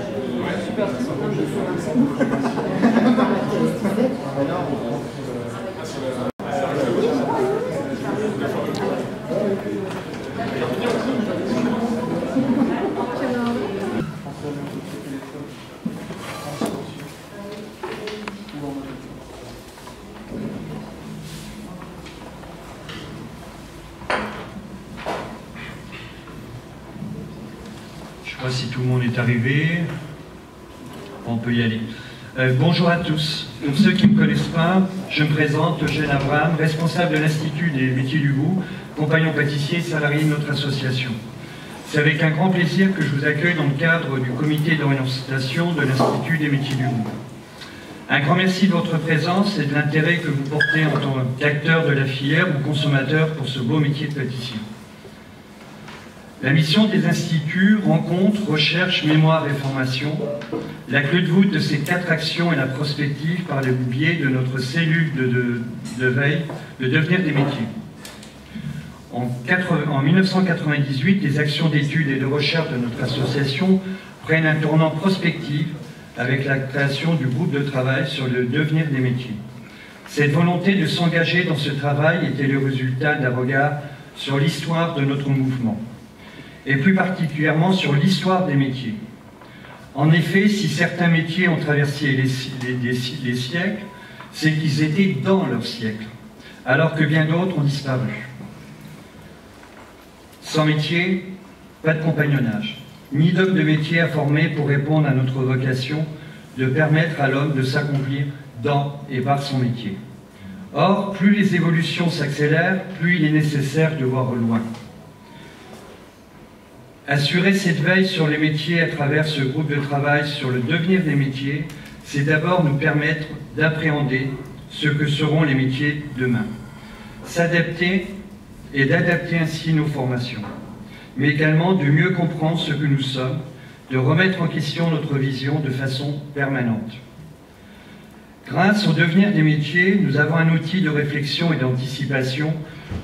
Je ne sais pas si tout le monde est arrivé. On peut y aller. Bonjour à tous. Pour ceux qui ne me connaissent pas, je me présente, Eugène Abraham, responsable de l'Institut des métiers du goût, compagnon pâtissier et salarié de notre association. C'est avec un grand plaisir que je vous accueille dans le cadre du comité d'orientation de l'Institut des métiers du goût. Un grand merci de votre présence et de l'intérêt que vous portez en tant qu'acteur de la filière ou consommateur pour ce beau métier de pâtissier. La mission des instituts, rencontre, recherche, mémoire et formation, la clé de voûte de ces 4 actions est la prospective par le biais de notre cellule de veille, le devenir des métiers. En 1998, les actions d'études et de recherche de notre association prennent un tournant prospectif avec la création du groupe de travail sur le devenir des métiers. Cette volonté de s'engager dans ce travail était le résultat d'un regard sur l'histoire de notre mouvement, et plus particulièrement sur l'histoire des métiers. En effet, si certains métiers ont traversé les siècles, c'est qu'ils étaient dans leur siècle, alors que bien d'autres ont disparu. Sans métier, pas de compagnonnage, ni d'homme de métier à former pour répondre à notre vocation de permettre à l'homme de s'accomplir dans et par son métier. Or, plus les évolutions s'accélèrent, plus il est nécessaire de voir loin. Assurer cette veille sur les métiers à travers ce groupe de travail sur le devenir des métiers, c'est d'abord nous permettre d'appréhender ce que seront les métiers demain. S'adapter et d'adapter ainsi nos formations, mais également de mieux comprendre ce que nous sommes, de remettre en question notre vision de façon permanente. Grâce au devenir des métiers, nous avons un outil de réflexion et d'anticipation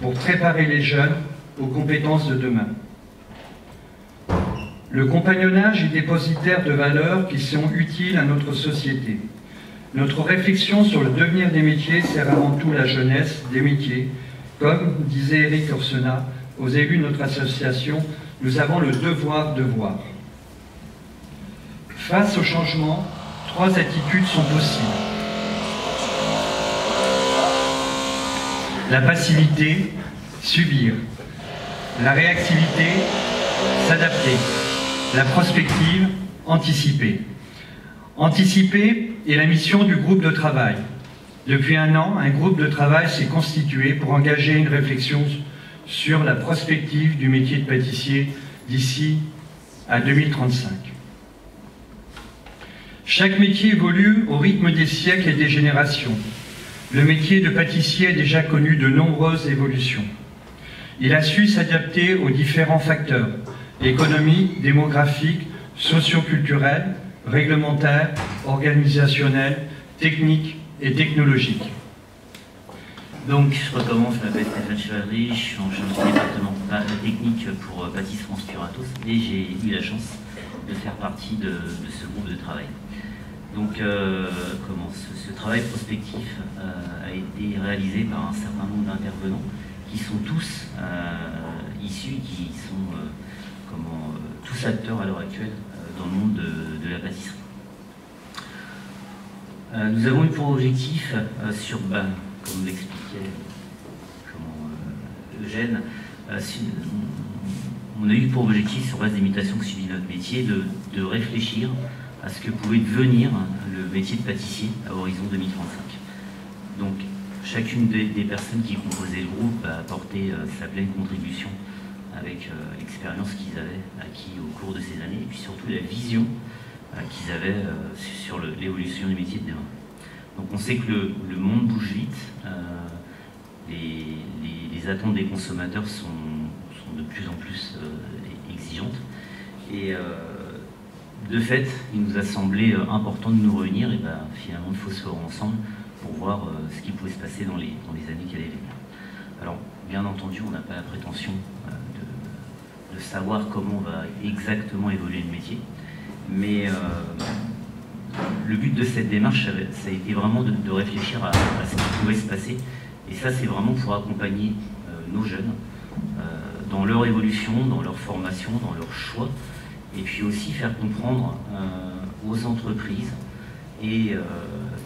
pour préparer les jeunes aux compétences de demain. Le compagnonnage est dépositaire de valeurs qui sont utiles à notre société. Notre réflexion sur le devenir des métiers sert avant tout la jeunesse des métiers. Comme disait Éric Orsena, aux élus de notre association, nous avons le devoir de voir. Face au changement, 3 attitudes sont possibles. La passivité, subir. La réactivité, s'adapter. La prospective, anticiper. Anticiper est la mission du groupe de travail. Depuis un an, un groupe de travail s'est constitué pour engager une réflexion sur la prospective du métier de pâtissier d'ici à 2035. Chaque métier évolue au rythme des siècles et des générations. Le métier de pâtissier a déjà connu de nombreuses évolutions. Il a su s'adapter aux différents facteurs économiques, démographiques, socioculturels, réglementaires, organisationnels, techniques et technologiques. Donc, je recommence, je m'appelle Stéphane Chevalery, je suis en charge du département technique pour Pâtisserie France Curatos et j'ai eu la chance de faire partie de ce groupe de travail. Donc, ce travail prospectif a été réalisé par un certain nombre d'intervenants qui sont tous issus, qui sont tous acteurs à l'heure actuelle dans le monde de la pâtisserie. Nous avons eu pour objectif, comme l'expliquait Eugène, on a eu pour objectif, sur base des mutations que subit notre métier, de réfléchir à ce que pouvait devenir le métier de pâtissier à horizon 2035. Donc, chacune des personnes qui composaient le groupe a apporté sa pleine contribution avec l'expérience qu'ils avaient acquis au cours de ces années, et puis surtout la vision qu'ils avaient sur l'évolution du métier de demain. Donc on sait que le monde bouge vite, les attentes des consommateurs sont de plus en plus exigeantes, et de fait, il nous a semblé important de nous réunir, et finalement il faut se voir ensemble pour voir ce qui pouvait se passer dans les années qui allaient venir. Alors, bien entendu, on n'a pas la prétention de savoir comment va exactement évoluer le métier, Mais le but de cette démarche, ça a été vraiment de réfléchir à ce qui pouvait se passer. Et ça, c'est vraiment pour accompagner nos jeunes dans leur évolution, dans leur formation, dans leur choix, et puis aussi faire comprendre aux entreprises et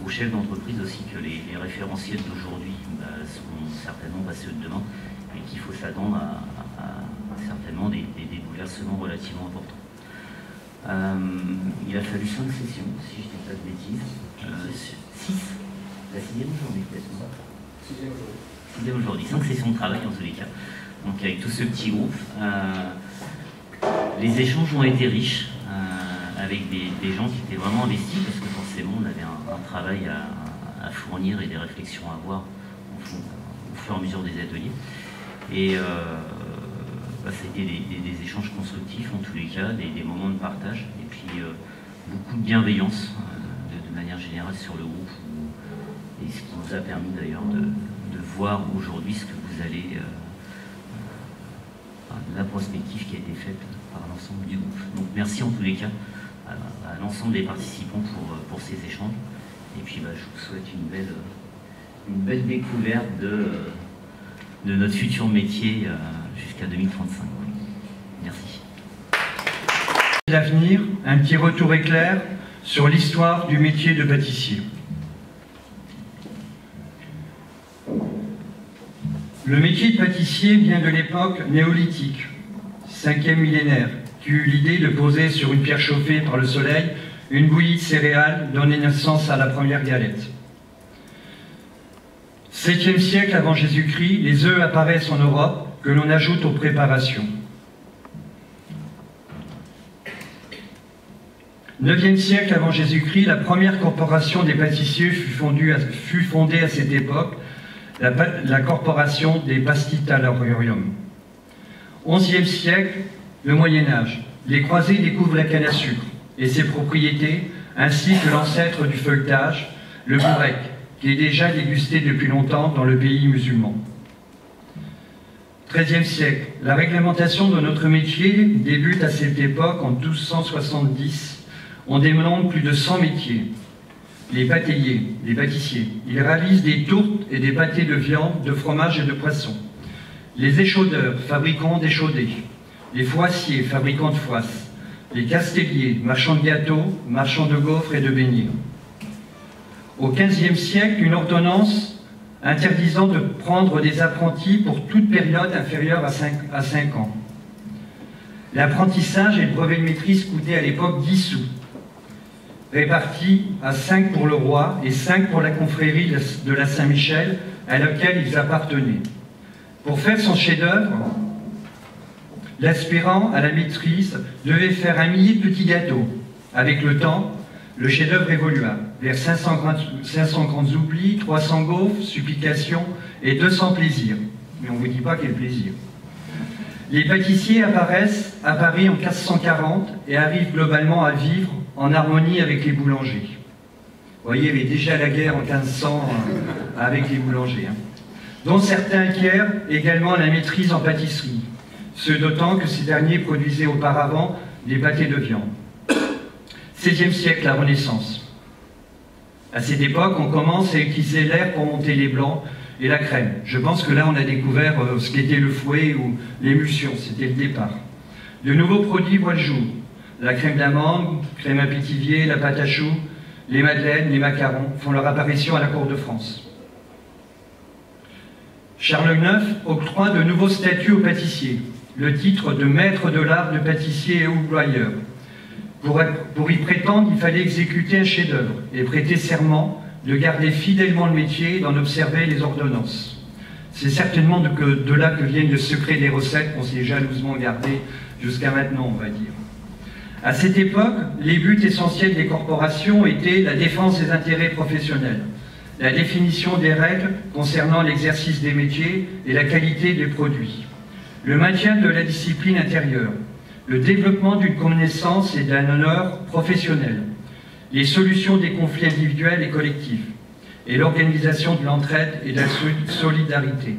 aux chefs d'entreprise aussi que les référentiels d'aujourd'hui seront certainement pas ceux de demain, et qu'il faut s'attendre à certainement des bouleversements relativement importants. Il a fallu 5 sessions, si je ne dis pas de bêtises. 6. La 6e aujourd'hui peut-être. 6e aujourd'hui. 5 sessions de travail en tous les cas. Donc avec tout ce petit groupe. Les échanges ont été riches, avec des gens qui étaient vraiment investis, parce que forcément on avait un travail à fournir et des réflexions à avoir au fur et à mesure des ateliers. Et c'était des échanges constructifs en tous les cas, des moments de partage, et puis beaucoup de bienveillance de manière générale sur le groupe, et ce qui nous a permis d'ailleurs de voir aujourd'hui ce que vous allez, la prospective qui a été faite par l'ensemble du groupe. Donc merci en tous les cas à l'ensemble des participants pour ces échanges, et puis je vous souhaite une belle découverte de notre futur métier jusqu'à 2035. Merci. L'avenir, un petit retour éclair sur l'histoire du métier de pâtissier. Le métier de pâtissier vient de l'époque néolithique, 5e millénaire, qui eut l'idée de poser sur une pierre chauffée par le soleil une bouillie de céréales donnant naissance à la première galette. 7e siècle avant Jésus-Christ, les œufs apparaissent en Europe, que l'on ajoute aux préparations. 9e siècle avant Jésus-Christ, la première corporation des pâtissiers fut fondée à cette époque, la corporation des Pastitalarium. 11e siècle, le Moyen-Âge. Les croisés découvrent la canne à sucre et ses propriétés, ainsi que l'ancêtre du feuilletage, le bourrec, qui est déjà dégusté depuis longtemps dans le pays musulman. 13e siècle, la réglementation de notre métier débute à cette époque en 1270. On dénombre plus de 100 métiers. Les pâtissiers, ils réalisent des tourtes et des pâtés de viande, de fromage et de poisson. Les échaudeurs, fabricants d'échaudés. Les foissiers, fabricants de foisses. Les castelliers, marchands de gâteaux, marchands de gaufres et de beignets. Au XVe siècle, une ordonnance interdisant de prendre des apprentis pour toute période inférieure à 5 ans. L'apprentissage et le brevet de maîtrise coûtaient à l'époque 10 sous, répartis à 5 pour le roi et 5 pour la confrérie de la Saint-Michel à laquelle ils appartenaient. Pour faire son chef-d'œuvre, l'aspirant à la maîtrise devait faire 1 millier de petits gâteaux. Avec le temps, le chef-d'œuvre évolua vers 500 grands oublis, 300 gaufres, supplications et 200 plaisirs. Mais on ne vous dit pas quel plaisir. Les pâtissiers apparaissent à Paris en 1540 et arrivent globalement à vivre en harmonie avec les boulangers. Vous voyez, il y avait déjà la guerre en 1500 avec les boulangers, dont certains acquièrent également la maîtrise en pâtisserie, ce d'autant que ces derniers produisaient auparavant des pâtés de viande. 16e siècle, la Renaissance. À cette époque, on commence à utiliser l'air pour monter les blancs et la crème. Je pense que là, on a découvert ce qu'était le fouet ou l'émulsion, c'était le départ. De nouveaux produits voient le jour. La crème d'amande, crème à pétivier, la pâte à choux, les madeleines, les macarons font leur apparition à la cour de France. Charles IX octroie de nouveaux statuts aux pâtissiers, le titre de maître de l'art de pâtissier et ouvroyeur. Pour y prétendre, il fallait exécuter un chef-d'œuvre et prêter serment de garder fidèlement le métier et d'en observer les ordonnances. C'est certainement de là que viennent le secret des recettes qu'on s'est jalousement gardé jusqu'à maintenant, on va dire. À cette époque, les buts essentiels des corporations étaient la défense des intérêts professionnels, la définition des règles concernant l'exercice des métiers et la qualité des produits, le maintien de la discipline intérieure, le développement d'une connaissance et d'un honneur professionnel, les solutions des conflits individuels et collectifs, et l'organisation de l'entraide et de la solidarité.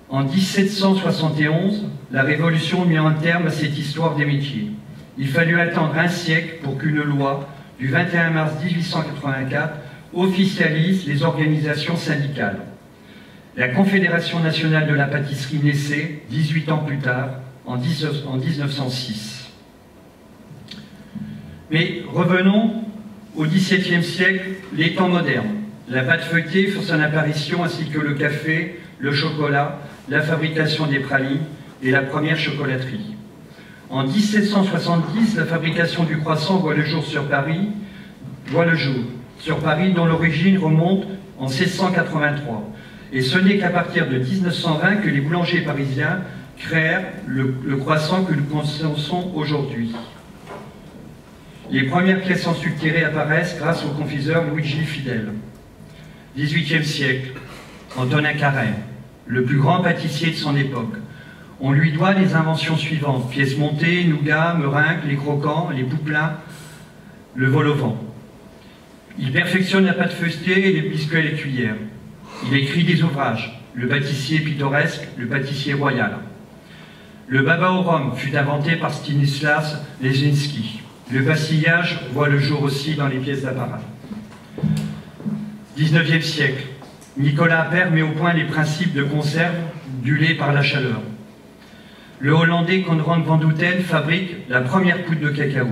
En 1771, la Révolution mit un terme à cette histoire des métiers. Il fallut attendre un siècle pour qu'une loi du 21 mars 1884 officialise les organisations syndicales. La Confédération nationale de la pâtisserie naissait 18 ans plus tard, en 1906. Mais revenons au XVIIe siècle, les temps modernes. La pâte feuilletée fait son apparition, ainsi que le café, le chocolat, la fabrication des pralines et la première chocolaterie. En 1770, la fabrication du croissant voit le jour sur Paris, dont l'origine remonte en 1683. Et ce n'est qu'à partir de 1920 que les boulangers parisiens créèrent le croissant que nous connaissons aujourd'hui. Les premières pièces en sucrerie apparaissent grâce au confiseur Luigi Fidel. 18e siècle, Antonin Carême, le plus grand pâtissier de son époque. On lui doit les inventions suivantes: pièces montées, nougat, meringues, les croquants, les poupelins, le vol au vent. Il perfectionne la pâte feuilletée et les biscuits à l'écuyère. Il écrit des ouvrages, le pâtissier pittoresque, le pâtissier royal. Le baba au rhum fut inventé par Stanislas Lesinski. Le pastillage voit le jour aussi dans les pièces d'apparat. 19e siècle, Nicolas Appert met au point les principes de conserve du lait par la chaleur. Le Hollandais Konrad van Houten fabrique la première poudre de cacao.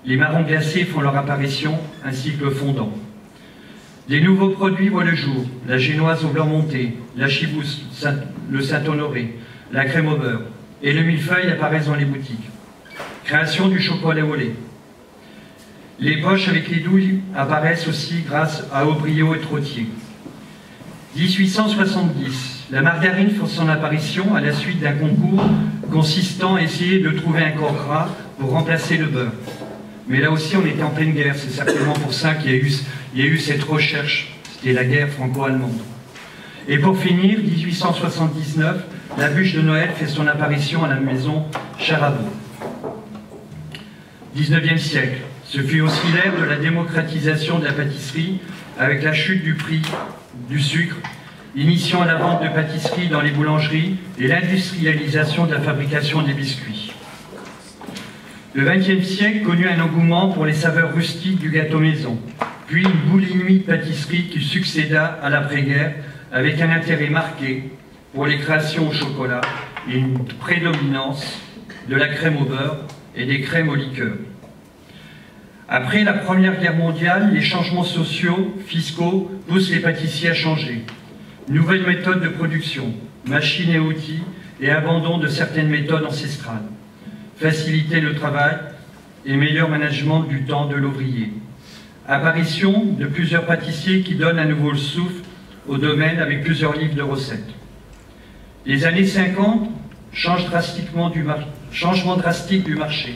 Les marrons glacés font leur apparition, ainsi que le fondant. Des nouveaux produits voient le jour: la génoise au blanc monté, la chibousse, le Saint-Honoré, la crème au beurre, et le millefeuille apparaissent dans les boutiques. Création du chocolat au lait. Les poches avec les douilles apparaissent aussi grâce à Aubriot et Trottier. 1870, la margarine fait son apparition à la suite d'un concours consistant à essayer de trouver un corps gras pour remplacer le beurre. Mais là aussi, on était en pleine guerre. C'est certainement pour ça qu'il y a eu cette recherche. C'était la guerre franco-allemande. Et pour finir, 1879, la bûche de Noël fait son apparition à la maison Charabeau. 19e siècle, ce fut aussi l'ère de la démocratisation de la pâtisserie avec la chute du prix du sucre, initiant la vente de pâtisseries dans les boulangeries et l'industrialisation de la fabrication des biscuits. Le XXe siècle connut un engouement pour les saveurs rustiques du gâteau maison, puis une boulimie de pâtisserie qui succéda à l'après-guerre avec un intérêt marqué pour les créations au chocolat et une prédominance de la crème au beurre et des crèmes au liqueur. Après la Première Guerre mondiale, les changements sociaux, fiscaux poussent les pâtissiers à changer. Nouvelles méthodes de production, machines et outils et abandon de certaines méthodes ancestrales. Faciliter le travail et meilleur management du temps de l'ouvrier. Apparition de plusieurs pâtissiers qui donnent à nouveau le souffle au domaine avec plusieurs livres de recettes. Les années 50, changement drastique du marché.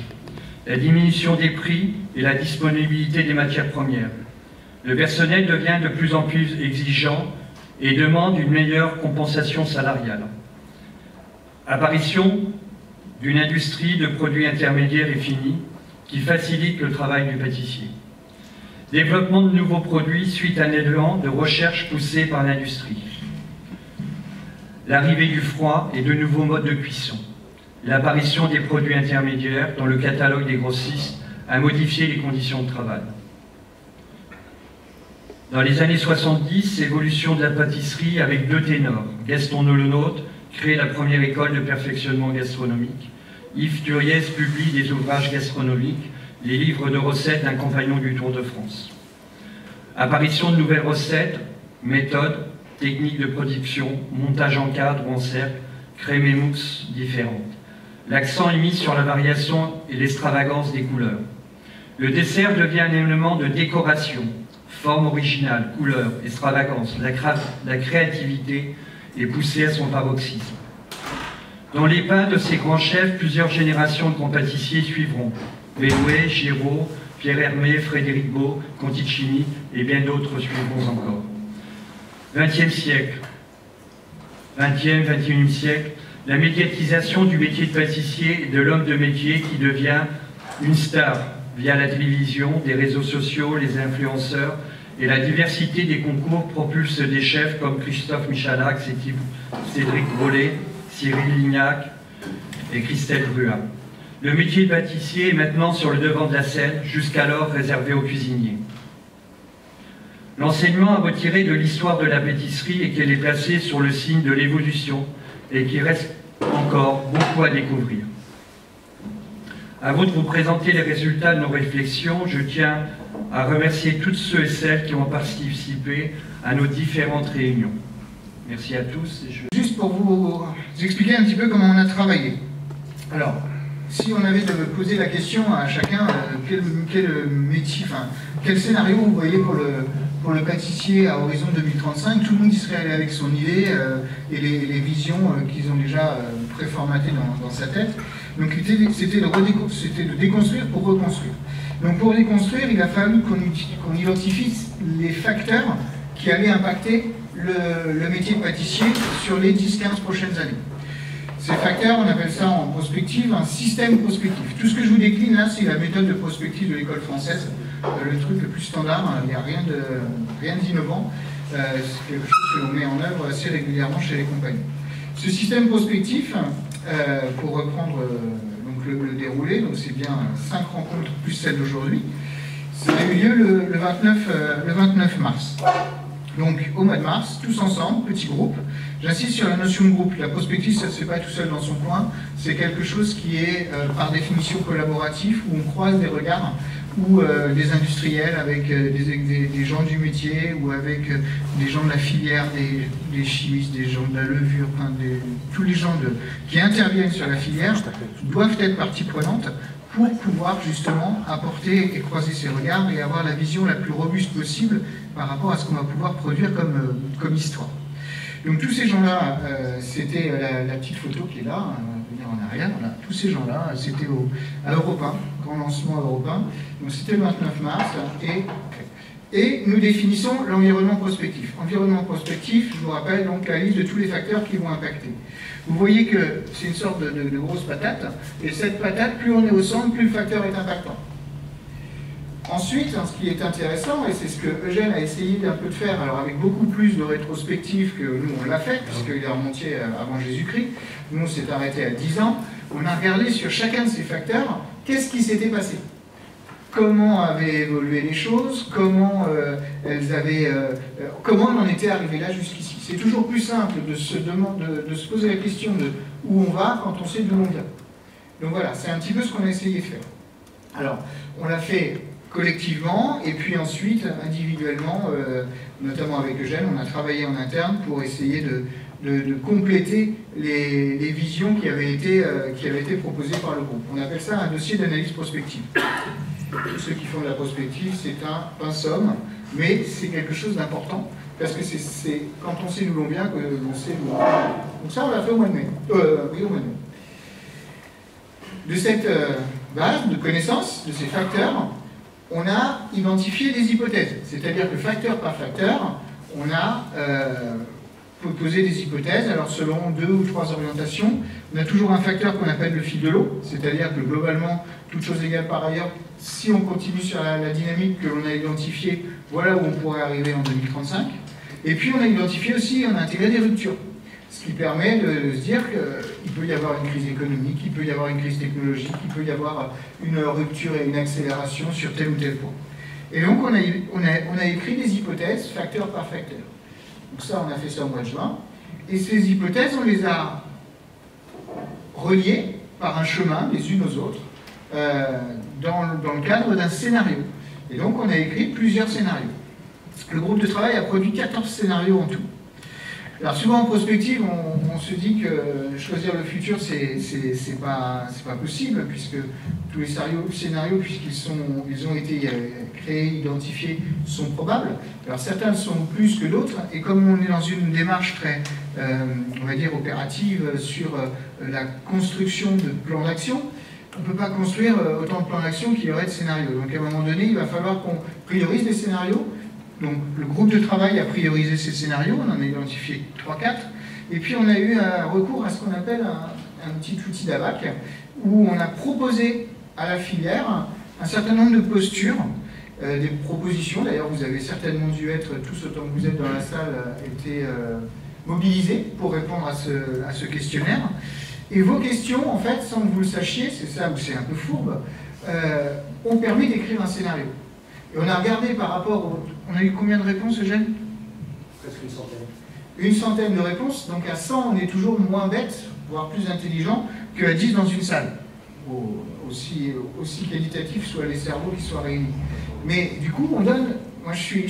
La diminution des prix et la disponibilité des matières premières. Le personnel devient de plus en plus exigeant et demande une meilleure compensation salariale. Apparition d'une industrie de produits intermédiaires et finis qui facilite le travail du pâtissier. Développement de nouveaux produits suite à un élan de recherche poussé par l'industrie. L'arrivée du froid et de nouveaux modes de cuisson. L'apparition des produits intermédiaires dans le catalogue des grossistes a modifié les conditions de travail. Dans les années 70, évolution de la pâtisserie avec deux ténors. Gaston Nolonote crée la première école de perfectionnement gastronomique. Yves Turiez publie des ouvrages gastronomiques, les livres de recettes d'un compagnon du Tour de France. Apparition de nouvelles recettes, méthodes, techniques de production, montage en cadre ou en cercle, crème et mousse différentes. L'accent est mis sur la variation et l'extravagance des couleurs. Le dessert devient un élément de décoration, forme originale, couleur, extravagance, la créativité est poussée à son paroxysme. Dans les pains de ces grands chefs, plusieurs générations de grands pâtissiers suivront. Bélouet, Giraud, Pierre Hermé, Frédéric Beau, Conticini et bien d'autres suivront encore. 20e siècle, 20e, 21e siècle, la médiatisation du métier de pâtissier et de l'homme de métier qui devient une star via la télévision, des réseaux sociaux, les influenceurs et la diversité des concours propulse des chefs comme Christophe Michalak, Cédric Grolet, Cyril Lignac et Christelle Bruat. Le métier de pâtissier est maintenant sur le devant de la scène, jusqu'alors réservé aux cuisiniers. L'enseignement à retirer de l'histoire de la pâtisserie est qu'elle est placée sur le signe de l'évolution et qu'il reste encore beaucoup à découvrir. Avant de vous présenter les résultats de nos réflexions, je tiens à remercier toutes ceux et celles qui ont participé à nos différentes réunions. Merci à tous. Juste pour vous expliquer un petit peu comment on a travaillé. Alors, si on avait de poser la question à chacun, quel métier, enfin, quel scénario vous voyez pour le pâtissier à horizon 2035, tout le monde y serait allé avec son idée et les visions qu'ils ont déjà préformatées dans sa tête. Donc c'était de déconstruire pour reconstruire. Donc pour déconstruire, il a fallu qu'on identifie les facteurs qui allaient impacter le métier de pâtissier sur les 10-15 prochaines années. Ces facteurs, on appelle ça en prospective un système prospectif. Tout ce que je vous décline là, c'est la méthode de prospective de l'école française, le truc le plus standard, il n'y a rien d'innovant, c'est quelque chose que l'on met en œuvre assez régulièrement chez les compagnies. Ce système prospectif, pour reprendre donc le déroulé, donc c'est bien 5 rencontres plus celle d'aujourd'hui, ça a eu lieu le 29 mars. Donc au mois de mars, tous ensemble, petit groupe. J'insiste sur la notion de groupe. La prospective, ça ne se fait pas tout seul dans son coin. C'est quelque chose qui est par définition collaboratif, où on croise des regards, ou des industriels avec des gens du métier, ou avec des gens de la filière, des chimistes, des gens de la levure, enfin, tous les gens qui interviennent sur la filière doivent être partie prenante pour pouvoir justement apporter et croiser ces regards et avoir la vision la plus robuste possible par rapport à ce qu'on va pouvoir produire comme histoire. Donc tous ces gens-là, c'était la petite photo qui est là, on va venir en arrière, voilà. Tous ces gens-là, c'était à Europe 1, grand lancement Europe 1, donc c'était le 29 mars, et nous définissons l'environnement prospectif. Environnement prospectif, je vous rappelle donc la liste de tous les facteurs qui vont impacter. Vous voyez que c'est une sorte de grosse patate, et cette patate, plus on est au centre, plus le facteur est impactant. Ensuite, ce qui est intéressant, et c'est ce que Eugène a essayé d'un peu de faire, alors avec beaucoup plus de rétrospective que nous on l'a fait, puisqu'il est remonté avant Jésus-Christ, nous on s'est arrêté à 10 ans, on a regardé sur chacun de ces facteurs, qu'est-ce qui s'était passé, comment avaient évolué les choses, comment comment on en était arrivé là jusqu'ici. C'est toujours plus simple de se poser la question de où on va quand on sait d'où on vient. Donc voilà, c'est un petit peu ce qu'on a essayé de faire. Alors, on l'a fait collectivement, et puis ensuite, individuellement, notamment avec Eugène, on a travaillé en interne pour essayer de compléter les visions qui avaient été proposées par le groupe. On appelle ça un dossier d'analyse prospective. Ceux qui font de la prospective, c'est un pince-homme, mais c'est quelque chose d'important, parce que c'est quand on sait d'où l'on vient que l'on sait d'où l'on vient. Donc ça, on l'a fait au mois de mai. Oui, au mois de mai. De cette base de connaissances, de ces facteurs, on a identifié des hypothèses. C'est-à-dire que facteur par facteur, on a posé des hypothèses. Alors selon 2 ou 3 orientations, on a toujours un facteur qu'on appelle le fil de l'eau. C'est-à-dire que globalement, toutes choses égales par ailleurs, si on continue sur la dynamique que l'on a identifiée, voilà où on pourrait arriver en 2035. Et puis on a identifié aussi, on a intégré des ruptures. Ce qui permet de se dire qu'il peut y avoir une crise économique, il peut y avoir une crise technologique, il peut y avoir une rupture et une accélération sur tel ou tel point. Et donc on a écrit des hypothèses, facteur par facteur. Donc ça, on a fait ça au mois de juin. Et ces hypothèses, on les a reliées par un chemin, les unes aux autres, dans le cadre d'un scénario. Et donc on a écrit plusieurs scénarios. Le groupe de travail a produit 14 scénarios en tout. Alors souvent en prospective, on se dit que choisir le futur, c'est pas possible, puisque tous les scénarios, puisqu'ils ont été créés, identifiés, sont probables. Alors certains le sont plus que d'autres, et comme on est dans une démarche très, on va dire, opérative sur la construction de plans d'action, on ne peut pas construire autant de plans d'action qu'il y aurait de scénarios. Donc à un moment donné, il va falloir qu'on priorise les scénarios. Donc le groupe de travail a priorisé ces scénarios, on en a identifié 3-4, et puis on a eu un recours à ce qu'on appelle un petit outil d'ABAC, où on a proposé à la filière un certain nombre de postures, des propositions. D'ailleurs vous avez certainement dû être, tous autant que vous êtes dans la salle, été mobilisés pour répondre à ce questionnaire. Et vos questions, en fait, sans que vous le sachiez, c'est ça où c'est un peu fourbe, ont permis d'écrire un scénario. Et on a regardé par rapport au... On a eu combien de réponses, Eugène? Presque une centaine. Une centaine de réponses, donc à 100, on est toujours moins bête, voire plus intelligent, qu'à 10 dans une salle. Aussi qualitatifs soient les cerveaux qui soient réunis. Mais du coup, on donne... Moi, je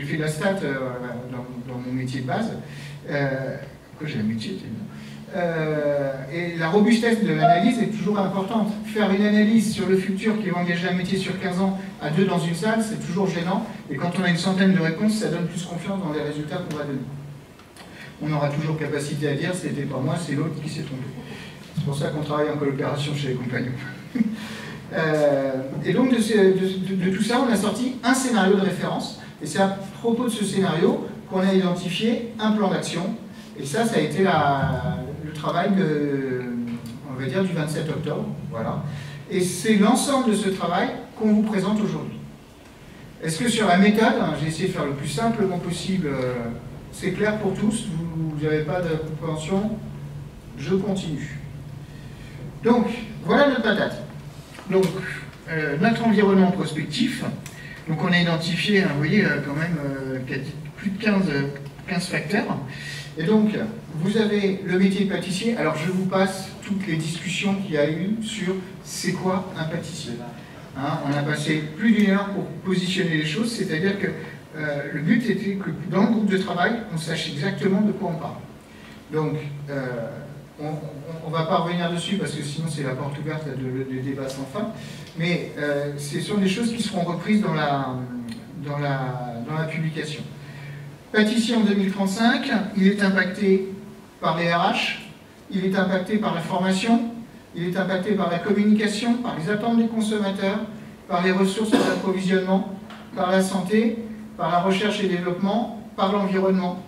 fais la stat dans mon métier de base. Pourquoi j'ai un métier et la robustesse de l'analyse est toujours importante. Faire une analyse sur le futur qui va engager un métier sur 15 ans à 2 dans une salle, c'est toujours gênant. Et quand on a une centaine de réponses, ça donne plus confiance dans les résultats qu'on va donner. On aura toujours capacité à dire c'était pas moi, c'est l'autre qui s'est trompé. C'est pour ça qu'on travaille en coopération chez les compagnons. Et donc de tout ça, on a sorti un scénario de référence. Et c'est à propos de ce scénario qu'on a identifié un plan d'action. Et ça a été le travail on va dire, du 27 octobre. Voilà. Et c'est l'ensemble de ce travail qu'on vous présente aujourd'hui. Est-ce que sur la méthode, j'ai essayé de faire le plus simplement possible, c'est clair pour tous, vous n'avez pas de compréhension, je continue. Donc, voilà notre patate. Donc, notre environnement prospectif, donc on a identifié, vous voyez, quand même plus de 15 facteurs. Et donc, vous avez le métier de pâtissier. Alors, je vous passe toutes les discussions qu'il y a eu sur c'est quoi un pâtissier. Hein, on a passé plus d'1 heure pour positionner les choses, c'est-à-dire que le but était que dans le groupe de travail, on sache exactement de quoi on parle. Donc, on ne va pas revenir dessus parce que sinon c'est la porte ouverte de débat sans fin, mais ce sont des choses qui seront reprises dans la publication. Pâtissier en 2035, il est impacté par les RH, il est impacté par la formation, il est impacté par la communication, par les attentes des consommateurs, par les ressources d'approvisionnement, par la santé, par la recherche et développement, par l'environnement.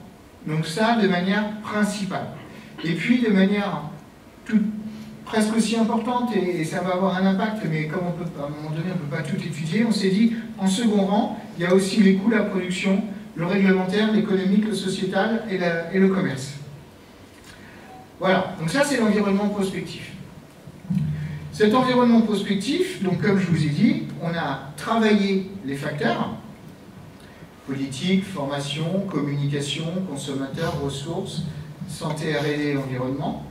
Donc ça, de manière principale. Et puis, de manière presque aussi importante, et ça va avoir un impact, mais comme on peut, à un moment donné, on ne peut pas tout étudier, on s'est dit, en second rang, il y a aussi les coûts de la production, le réglementaire, l'économique, le sociétal et le commerce. Voilà, donc ça c'est l'environnement prospectif. Cet environnement prospectif, donc comme je vous ai dit, on a travaillé les facteurs, politique, formation, communication, consommateurs, ressources, santé, R&D et environnement,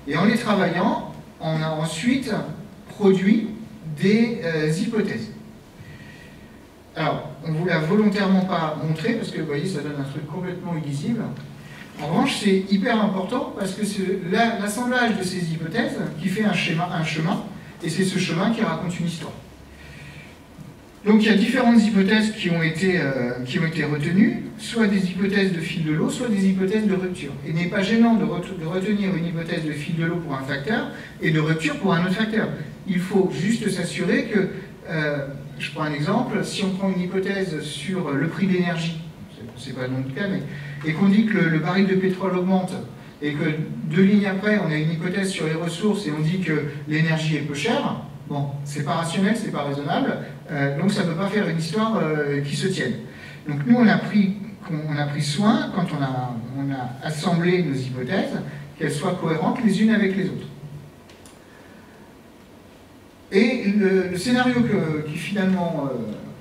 et en les travaillant, on a ensuite produit des hypothèses. Alors, on ne vous l'a volontairement pas montré, parce que vous voyez, ça donne un truc complètement illisible. En revanche, c'est hyper important, parce que c'est l'assemblage de ces hypothèses qui fait un chemin, et c'est ce chemin qui raconte une histoire. Donc il y a différentes hypothèses qui ont été retenues, soit des hypothèses de fil de l'eau, soit des hypothèses de rupture. Il n'est pas gênant de retenir une hypothèse de fil de l'eau pour un facteur, et de rupture pour un autre facteur. Il faut juste s'assurer que... je prends un exemple, si on prend une hypothèse sur le prix de l'énergie, c'est pas dans le cas, mais, et qu'on dit que le baril de pétrole augmente, et que 2 lignes après, on a une hypothèse sur les ressources, et on dit que l'énergie est peu chère, bon, c'est pas rationnel, c'est pas raisonnable, donc ça ne peut pas faire une histoire qui se tienne. Donc nous, on a pris soin, quand on a assemblé nos hypothèses, qu'elles soient cohérentes les unes avec les autres. Et le scénario qui est finalement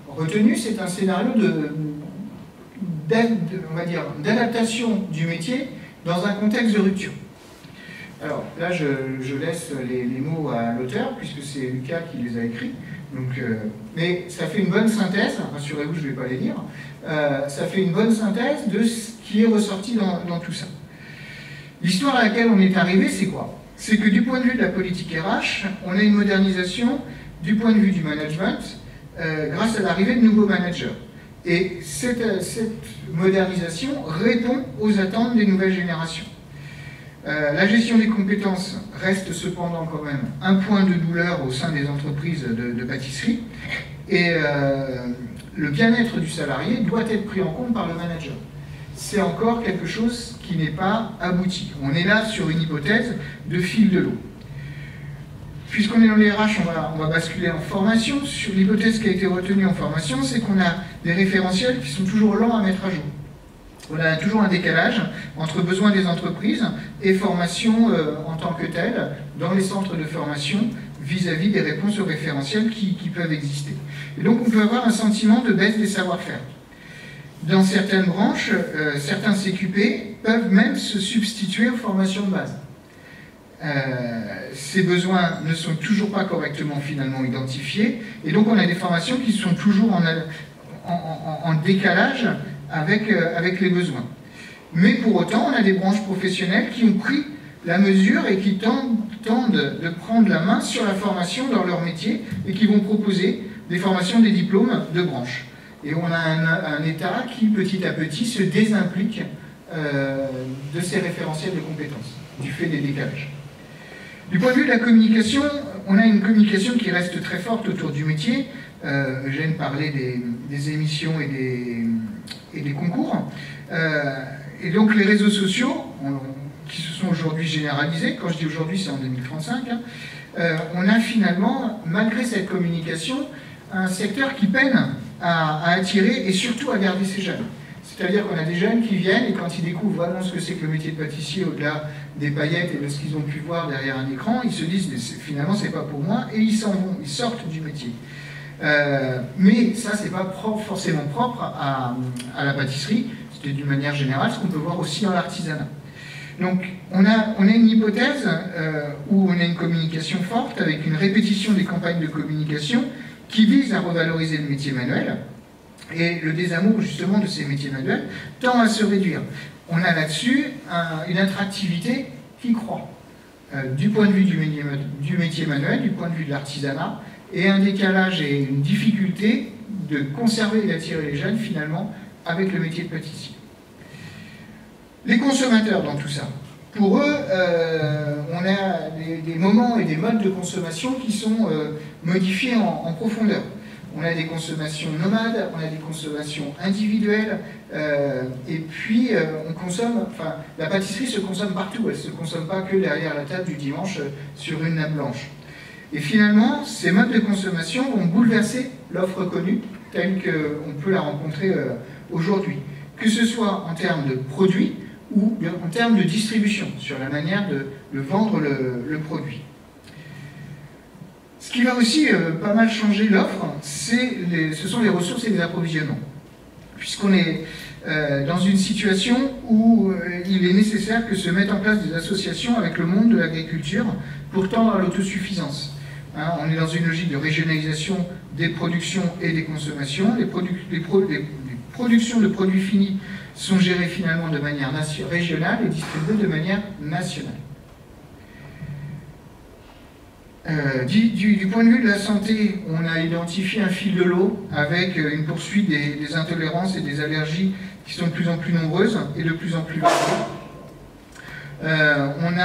retenu, c'est un scénario d'adaptation du métier dans un contexte de rupture. Alors là, je laisse les mots à l'auteur, puisque c'est Lucas qui les a écrits. Donc, mais ça fait une bonne synthèse, rassurez-vous, je ne vais pas les lire, ça fait une bonne synthèse de ce qui est ressorti dans tout ça. L'histoire à laquelle on est arrivé, c'est quoi? C'est que du point de vue de la politique RH, on a une modernisation du point de vue du management grâce à l'arrivée de nouveaux managers. Et cette modernisation répond aux attentes des nouvelles générations. La gestion des compétences reste cependant quand même un point de douleur au sein des entreprises de pâtisserie, et le bien-être du salarié doit être pris en compte par le manager. C'est encore quelque chose qui n'est pas abouti. On est là sur une hypothèse de fil de l'eau. Puisqu'on est dans les RH, on va basculer en formation. Sur l'hypothèse qui a été retenue en formation, c'est qu'on a des référentiels qui sont toujours lents à mettre à jour. On a toujours un décalage entre besoins des entreprises et formation en tant que telle dans les centres de formation vis-à-vis des réponses aux référentiels qui peuvent exister. Et donc on peut avoir un sentiment de baisse des savoir-faire. Dans certaines branches, certains CQP peuvent même se substituer aux formations de base. Ces besoins ne sont toujours pas correctement finalement identifiés, et donc on a des formations qui sont toujours en décalage avec les besoins. Mais pour autant, on a des branches professionnelles qui ont pris la mesure et qui tendent de prendre la main sur la formation dans leur métier et qui vont proposer des formations, des diplômes de branche. Et on a un État qui, petit à petit, se désimplique de ces référentiels de compétences, du fait des décalages. Du point de vue de la communication, on a une communication qui reste très forte autour du métier. Eugène parlait des émissions et des concours. Et donc les réseaux sociaux, qui se sont aujourd'hui généralisés, quand je dis aujourd'hui c'est en 2035, on a finalement, malgré cette communication, un secteur qui peine à attirer et surtout à garder ces jeunes. C'est-à-dire qu'on a des jeunes qui viennent et quand ils découvrent vraiment ce que c'est que le métier de pâtissier au-delà des paillettes et de ce qu'ils ont pu voir derrière un écran, ils se disent mais finalement c'est pas pour moi et ils s'en vont, ils sortent du métier. Mais ça c'est pas forcément propre à la pâtisserie, c'était d'une manière générale ce qu'on peut voir aussi dans l'artisanat. Donc on a une hypothèse où on a une communication forte avec une répétition des campagnes de communication qui vise à revaloriser le métier manuel. Et le désamour justement de ces métiers manuels tend à se réduire. On a là-dessus une attractivité qui croît, du point de vue du métier manuel, du point de vue de l'artisanat, et un décalage et une difficulté de conserver et d'attirer les jeunes finalement avec le métier de pâtissier. Les consommateurs dans tout ça. Pour eux, on a des moments et des modes de consommation qui sont modifiés en profondeur. On a des consommations nomades, on a des consommations individuelles, et puis on consomme, enfin, la pâtisserie se consomme partout, elle ne se consomme pas que derrière la table du dimanche sur une nappe blanche. Et finalement, ces modes de consommation vont bouleverser l'offre connue telle qu'on peut la rencontrer aujourd'hui, que ce soit en termes de produits ou en termes de distribution, sur la manière de vendre le produit. Ce qui va aussi pas mal changer l'offre, ce sont les ressources et les approvisionnements. Puisqu'on est dans une situation où il est nécessaire que se mettent en place des associations avec le monde de l'agriculture pour tendre à l'autosuffisance. Hein, on est dans une logique de régionalisation des productions et des consommations. Les productions de produits finis sont gérées finalement de manière régionale et distribuées de manière nationale. Du point de vue de la santé, on a identifié un fil de l'eau avec une poursuite des intolérances et des allergies qui sont de plus en plus nombreuses et de plus en plus variées. On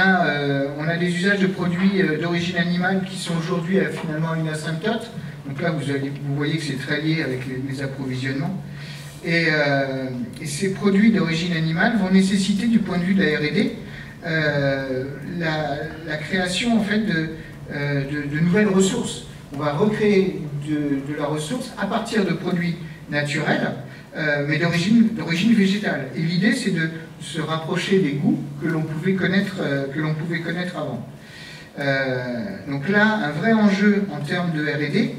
a des usages de produits d'origine animale qui sont aujourd'hui finalement à une asymptote. Donc là, vous voyez que c'est très lié avec les approvisionnements. Et ces produits d'origine animale vont nécessiter, du point de vue de la R&D, la création en fait de nouvelles ressources. On va recréer de la ressource à partir de produits naturels, mais d'origine végétale. Et l'idée, c'est de se rapprocher des goûts que l'on pouvait connaître avant. Donc là, un vrai enjeu en termes de R&D,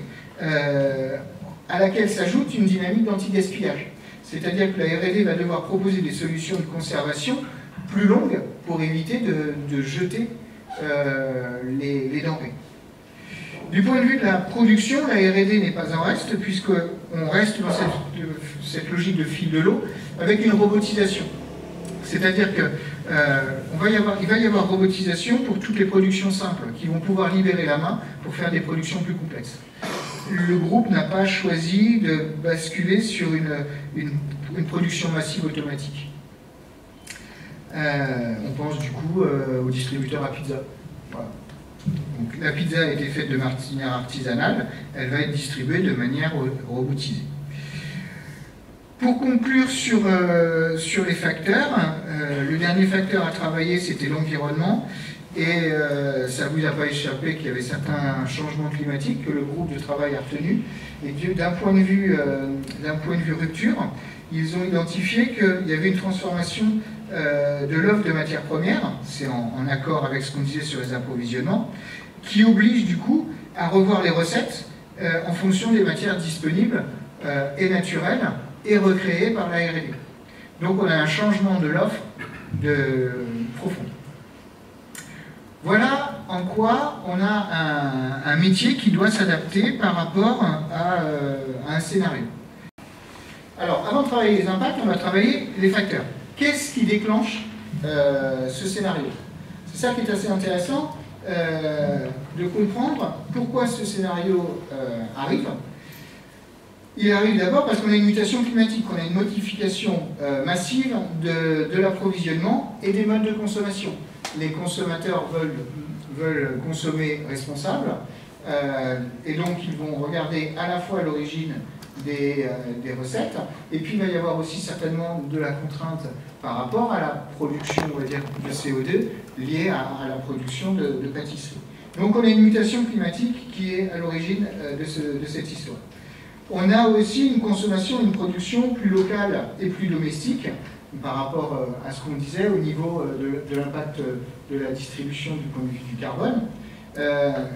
à laquelle s'ajoute une dynamique d'anti-gaspillage. C'est-à-dire que la R&D va devoir proposer des solutions de conservation plus longues pour éviter de jeter les denrées. Du point de vue de la production, la R&D n'est pas en reste, puisqu'on reste dans cette logique de fil de l'eau, avec une robotisation. C'est-à-dire qu'il va y avoir robotisation pour toutes les productions simples, qui vont pouvoir libérer la main pour faire des productions plus complexes. Le groupe n'a pas choisi de basculer sur une production massive automatique. On pense du coup aux distributeurs à pizza. Voilà. Donc, la pizza a été faite de manière artisanale, elle va être distribuée de manière robotisée. Pour conclure sur les facteurs, le dernier facteur à travailler c'était l'environnement, Et ça ne vous a pas échappé qu'il y avait certains changements climatiques que le groupe de travail a retenu. Et d'un point de vue rupture, ils ont identifié qu'il y avait une transformation de l'offre de matières premières, c'est en accord avec ce qu'on disait sur les approvisionnements, qui oblige du coup à revoir les recettes en fonction des matières disponibles et naturelles et recréées par la R&D. Donc on a un changement de l'offre profond. Voilà en quoi on a un métier qui doit s'adapter par rapport à un scénario. Alors, avant de travailler les impacts, on va travailler les facteurs. Qu'est-ce qui déclenche ce scénario? C'est ça qui est assez intéressant de comprendre pourquoi ce scénario arrive. Il arrive d'abord parce qu'on a une mutation climatique, on a une modification massive de l'approvisionnement et des modes de consommation. Les consommateurs veulent consommer responsable, et donc ils vont regarder à la fois l'origine des recettes, et puis il va y avoir aussi certainement de la contrainte par rapport à la production, on va dire, de CO2 liée à la production de pâtisserie. Donc on a une mutation climatique qui est à l'origine de cette histoire. On a aussi une consommation, une production plus locale et plus domestique par rapport à ce qu'on disait au niveau de l'impact de la distribution du point de vue du carbone.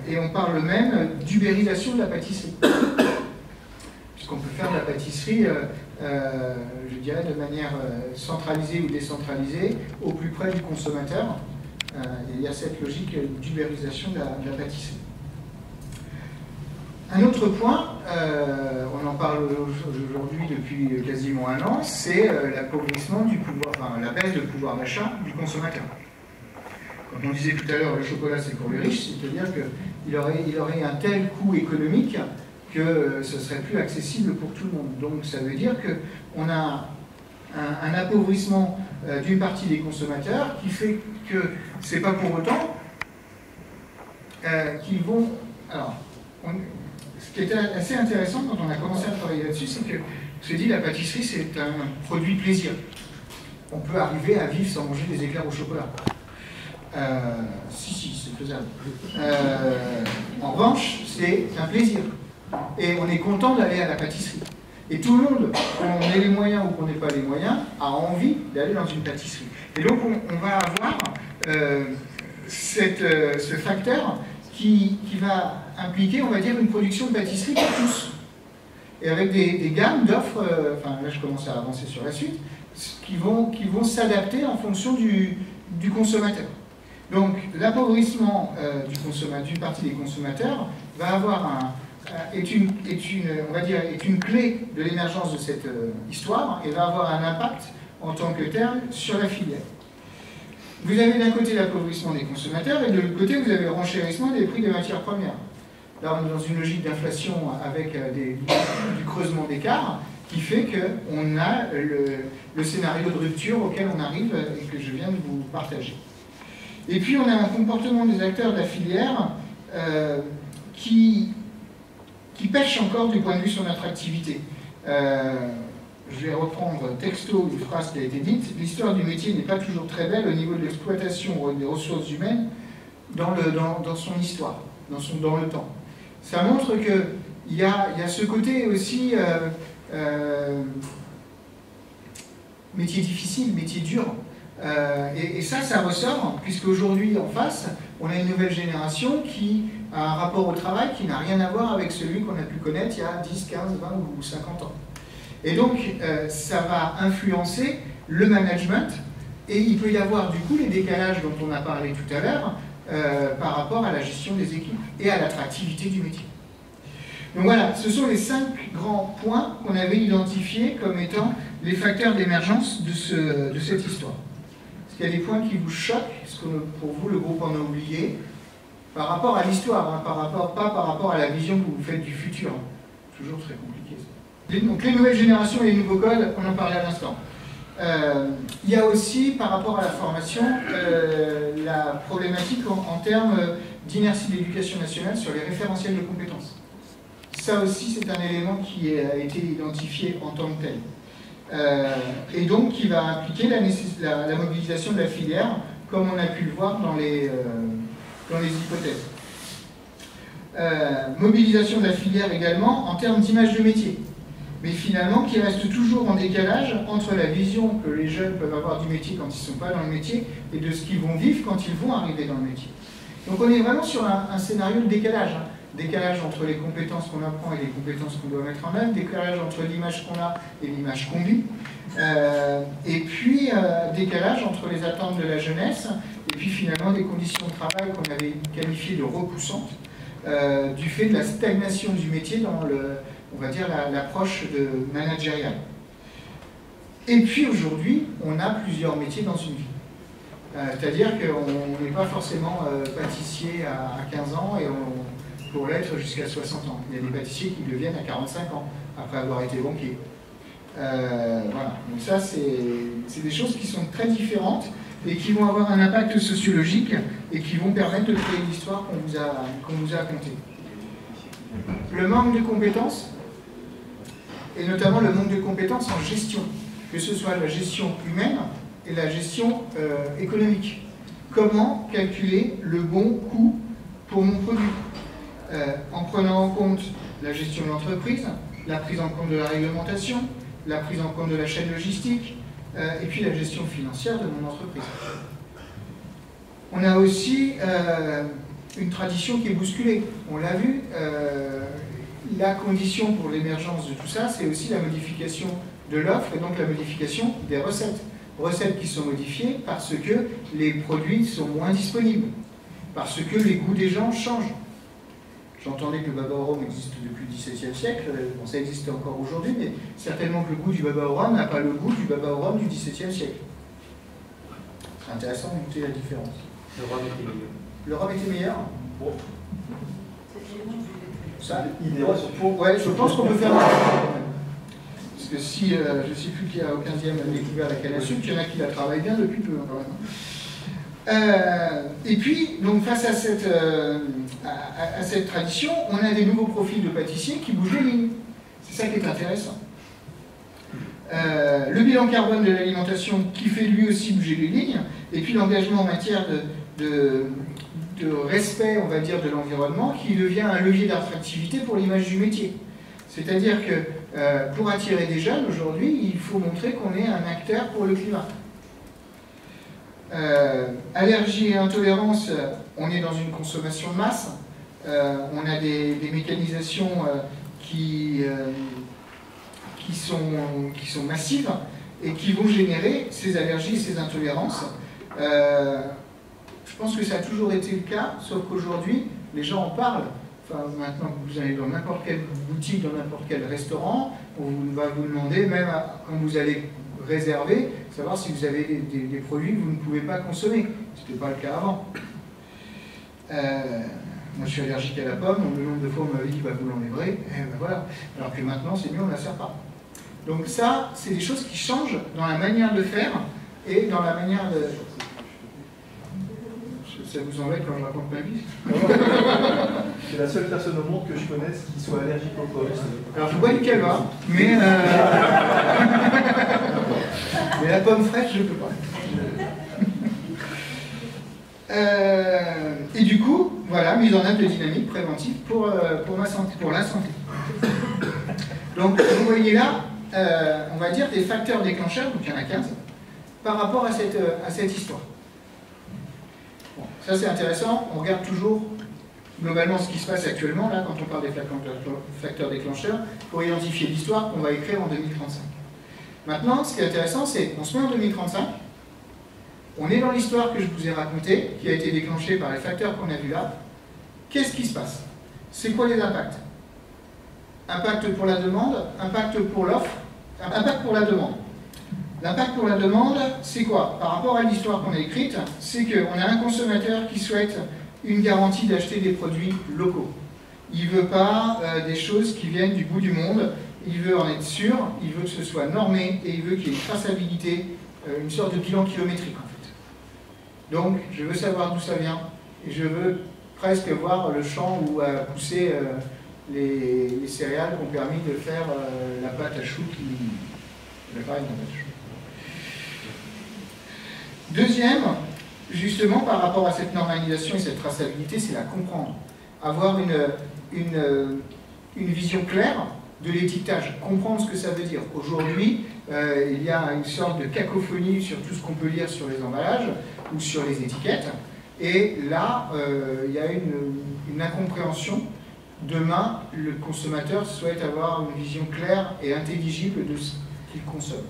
Et on parle même d'ubérisation de la pâtisserie. Puisqu'on peut faire de la pâtisserie, je dirais, de manière centralisée ou décentralisée, au plus près du consommateur. Il y a cette logique d'ubérisation de la pâtisserie. Un autre point, on en parle aujourd'hui depuis quasiment un an, c'est l'appauvrissement du pouvoir, enfin la baisse de pouvoir d'achat du consommateur. Quand on disait tout à l'heure le chocolat c'est pour les riches, c'est-à-dire qu'il aurait un tel coût économique que ce serait plus accessible pour tout le monde. Donc ça veut dire qu'on a un appauvrissement d'une partie des consommateurs qui fait que c'est pas pour autant qu'ils vont... Alors, ce qui était assez intéressant quand on a commencé à travailler là-dessus, c'est que on s'est dit la pâtisserie c'est un produit plaisir. On peut arriver à vivre sans manger des éclairs au chocolat. Si, c'est faisable. En revanche, c'est un plaisir. Et on est content d'aller à la pâtisserie. Et tout le monde, qu'on ait les moyens ou qu'on n'ait pas les moyens, a envie d'aller dans une pâtisserie. Et donc on va avoir ce facteur qui va impliquer, on va dire, une production de pâtisserie pour tous. Et avec des gammes d'offres, enfin là je commence à avancer sur la suite, qui vont s'adapter en fonction du consommateur. Donc l'appauvrissement d'une partie des consommateurs va avoir est une clé de l'émergence de cette histoire et va avoir un impact en tant que tel sur la filière. Vous avez d'un côté l'appauvrissement des consommateurs et de l'autre côté vous avez le renchérissement des prix des matières premières. Là on est dans une logique d'inflation avec du creusement d'écart qui fait qu'on a le scénario de rupture auquel on arrive et que je viens de vous partager. Et puis on a un comportement des acteurs de la filière qui pêche encore du point de vue de son attractivité. Je vais reprendre texto une phrase qui a été dite. L'histoire du métier n'est pas toujours très belle au niveau de l'exploitation des ressources humaines dans son histoire, dans le temps. Ça montre qu'il y a ce côté aussi métier difficile, métier dur. Et ça ressort, puisque aujourd'hui en face, on a une nouvelle génération qui a un rapport au travail qui n'a rien à voir avec celui qu'on a pu connaître il y a 10, 15, 20 ou 50 ans. Et donc, ça va influencer le management, et il peut y avoir du coup les décalages dont on a parlé tout à l'heure par rapport à la gestion des équipes et à l'attractivité du métier. Donc voilà, ce sont les 5 grands points qu'on avait identifiés comme étant les facteurs d'émergence de cette histoire. Est-ce qu'il y a des points qui vous choquent? Est-ce que pour vous, le groupe en a oublié? Par rapport à l'histoire, hein, pas par rapport à la vision que vous faites du futur. Toujours très compliqué ça. Donc les nouvelles générations et les nouveaux codes, on en parlait à l'instant. Il y a aussi, par rapport à la formation, la problématique en termes d'inertie de l'éducation nationale sur les référentiels de compétences. Ça aussi, c'est un élément qui a été identifié en tant que tel. Et donc qui va impliquer la mobilisation de la filière, comme on a pu le voir dans les dans les hypothèses. Mobilisation de la filière également en termes d'image de métier, mais finalement qui reste toujours en décalage entre la vision que les jeunes peuvent avoir du métier quand ils ne sont pas dans le métier et de ce qu'ils vont vivre quand ils vont arriver dans le métier. Donc on est vraiment sur un scénario de décalage. Décalage entre les compétences qu'on apprend et les compétences qu'on doit mettre en œuvre, décalage entre l'image qu'on a et l'image qu'on vit, et puis décalage entre les attentes de la jeunesse et puis finalement des conditions de travail qu'on avait qualifiées de repoussantes du fait de la stagnation du métier dans on va dire l'approche managériale. Et puis aujourd'hui, on a plusieurs métiers dans une vie. C'est-à-dire qu'on n'est pas forcément pâtissier à 15 ans et pour l'être jusqu'à 60 ans. Il y a des pâtissiers qui le deviennent à 45 ans, après avoir été banquier. Voilà. Donc ça, c'est des choses qui sont très différentes et qui vont avoir un impact sociologique et qui vont permettre de créer l'histoire qu'on vous a contée. Le manque de compétences, et notamment le manque de compétences en gestion, que ce soit la gestion humaine et la gestion économique. Comment calculer le bon coût pour mon produit en prenant en compte la gestion de l'entreprise, la prise en compte de la réglementation, la prise en compte de la chaîne logistique, et puis la gestion financière de mon entreprise. On a aussi une tradition qui est bousculée. On l'a vu, la condition pour l'émergence de tout ça, c'est aussi la modification de l'offre et donc la modification des recettes. Recettes qui sont modifiées parce que les produits sont moins disponibles, parce que les goûts des gens changent. J'entendais que le baba au rhum existe depuis le XVIIe siècle, bon, ça existe encore aujourd'hui, mais certainement que le goût du baba au rhum n'a pas le goût du baba au rhum du XVIIe siècle. C'est intéressant de noter la différence. Le rhum était meilleur. Le rhum était meilleur? Bon. Ça, Ouais, je pense qu'on peut faire un parce que si je ne sais plus qui a au 15e découvert la canne à sucre, il y en a qui la travaillent bien depuis peu quand même. Et puis, donc face à cette tradition, on a des nouveaux profils de pâtissiers qui bougent les lignes. C'est ça qui est intéressant. Le bilan carbone de l'alimentation qui fait lui aussi bouger les lignes, et puis l'engagement en matière de respect, on va dire, de l'environnement, qui devient un levier d'attractivité pour l'image du métier. C'est-à-dire que pour attirer des jeunes, aujourd'hui, il faut montrer qu'on est un acteur pour le climat. Allergie et intolérance, on est dans une consommation de masse, on a des mécanisations qui sont massives et qui vont générer ces allergies et ces intolérances. Je pense que ça a toujours été le cas, sauf qu'aujourd'hui, les gens en parlent. Enfin, maintenant que vous allez dans n'importe quelle boutique, dans n'importe quel restaurant, on va vous demander, même quand vous allez réserver, savoir si vous avez des produits que vous ne pouvez pas consommer. Ce n'était pas le cas avant. Moi, je suis allergique à la pomme, le nombre de fois on m'avait dit bah, vous l'enlèverez, et ben voilà. Alors que maintenant, c'est mieux, on ne la sert pas. Donc ça, c'est des choses qui changent dans la manière de faire et dans la manière de... Ça vous embête quand je raconte ma vie? C'est la seule personne au monde que je connaisse qui soit allergique au pollen. Alors je bois du calva, mais mais la pomme fraîche, je ne peux pas. Et du coup, voilà, mise en œuvre de dynamique préventive pour ma santé, pour la santé. Donc vous voyez là, on va dire des facteurs déclencheurs, donc il y en a 15, par rapport à cette histoire. Bon, ça c'est intéressant, on regarde toujours globalement ce qui se passe actuellement, là, quand on parle des facteurs déclencheurs, pour identifier l'histoire qu'on va écrire en 2035. Maintenant, ce qui est intéressant, c'est qu'on se met en 2035, on est dans l'histoire que je vous ai racontée, qui a été déclenchée par les facteurs qu'on a vus là. Qu'est-ce qui se passe? C'est quoi les impacts? Impact pour la demande, impact pour l'offre, impact pour la demande. L'impact pour la demande, c'est quoi? Par rapport à l'histoire qu'on a écrite, c'est qu'on a un consommateur qui souhaite une garantie d'acheter des produits locaux. Il ne veut pas des choses qui viennent du bout du monde, il veut en être sûr, il veut que ce soit normé et il veut qu'il y ait une traçabilité, une sorte de bilan kilométrique en fait. Donc, je veux savoir d'où ça vient et je veux presque voir le champ où a poussé les céréales qui ont permis de faire la pâte à choux la farine de pâte à choux. Deuxième, justement, par rapport à cette normalisation et cette traçabilité, c'est la comprendre. Avoir une vision claire de l'étiquetage, comprendre ce que ça veut dire. Aujourd'hui, il y a une sorte de cacophonie sur tout ce qu'on peut lire sur les emballages ou sur les étiquettes. Et là, il y a une incompréhension. Demain, le consommateur souhaite avoir une vision claire et intelligible de ce qu'il consomme.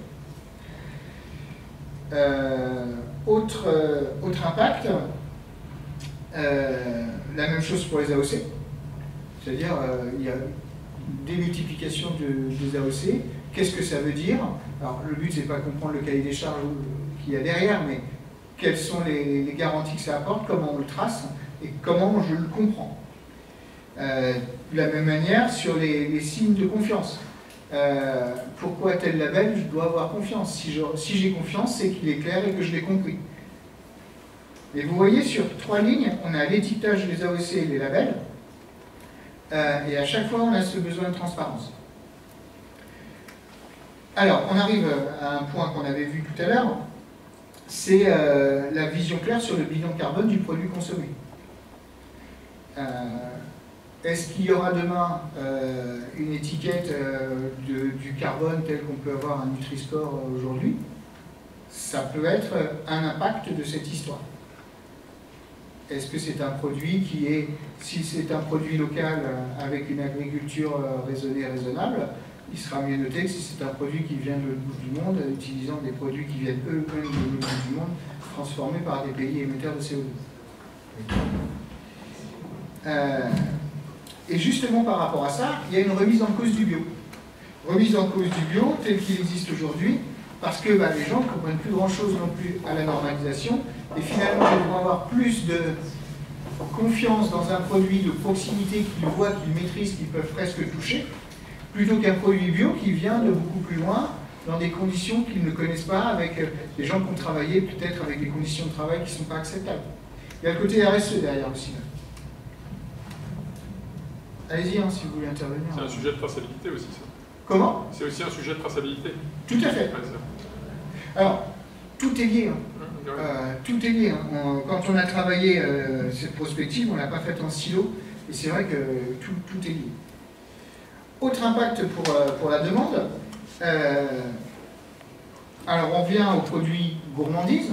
Autre impact, la même chose pour les AOC. C'est-à-dire, il y a démultiplication des AOC. Qu'est-ce que ça veut dire? Alors, le but, c'est pas de comprendre le cahier des charges qu'il y a derrière, mais quelles sont les garanties que ça apporte, comment on le trace et comment je le comprends. De la même manière, sur les signes de confiance. Pourquoi tel label, je dois avoir confiance. Si j'ai confiance, c'est qu'il est clair et que je l'ai compris. Et vous voyez, sur 3 lignes, on a l'étiquetage des AOC et les labels. Et à chaque fois, on a ce besoin de transparence. Alors, on arrive à un point qu'on avait vu tout à l'heure, c'est la vision claire sur le bilan carbone du produit consommé. Est-ce qu'il y aura demain une étiquette du carbone tel qu'on peut avoir un Nutri-Score aujourd'hui? Ça peut être un impact de cette histoire. Est-ce que c'est un produit qui est, si c'est un produit local avec une agriculture raisonnée et raisonnable, il sera mieux noté que si c'est un produit qui vient de l'autre bout du monde, utilisant des produits qui viennent eux-mêmes de l'autre bout du monde, transformés par des pays émetteurs de CO2. Et justement par rapport à ça, il y a une remise en cause du bio. Remise en cause du bio tel qu'il existe aujourd'hui, parce que les gens ne comprennent plus grand-chose non plus à la normalisation, et finalement ils vont avoir plus de confiance dans un produit de proximité qu'ils voient, qu'ils maîtrisent, qu'ils peuvent presque toucher, plutôt qu'un produit bio qui vient de beaucoup plus loin, dans des conditions qu'ils ne connaissent pas, avec des gens qui ont travaillé peut-être avec des conditions de travail qui ne sont pas acceptables. Il y a le côté RSE derrière aussi. Allez-y, si vous voulez intervenir. C'est un sujet de traçabilité aussi, ça. Comment? C'est aussi un sujet de traçabilité. Tout à fait. Ouais, alors, tout est lié. Tout est lié. Quand on a travaillé cette prospective, on ne l'a pas faite en silo, et c'est vrai que tout est lié. Autre impact pour la demande. Alors, on vient au produit gourmandise,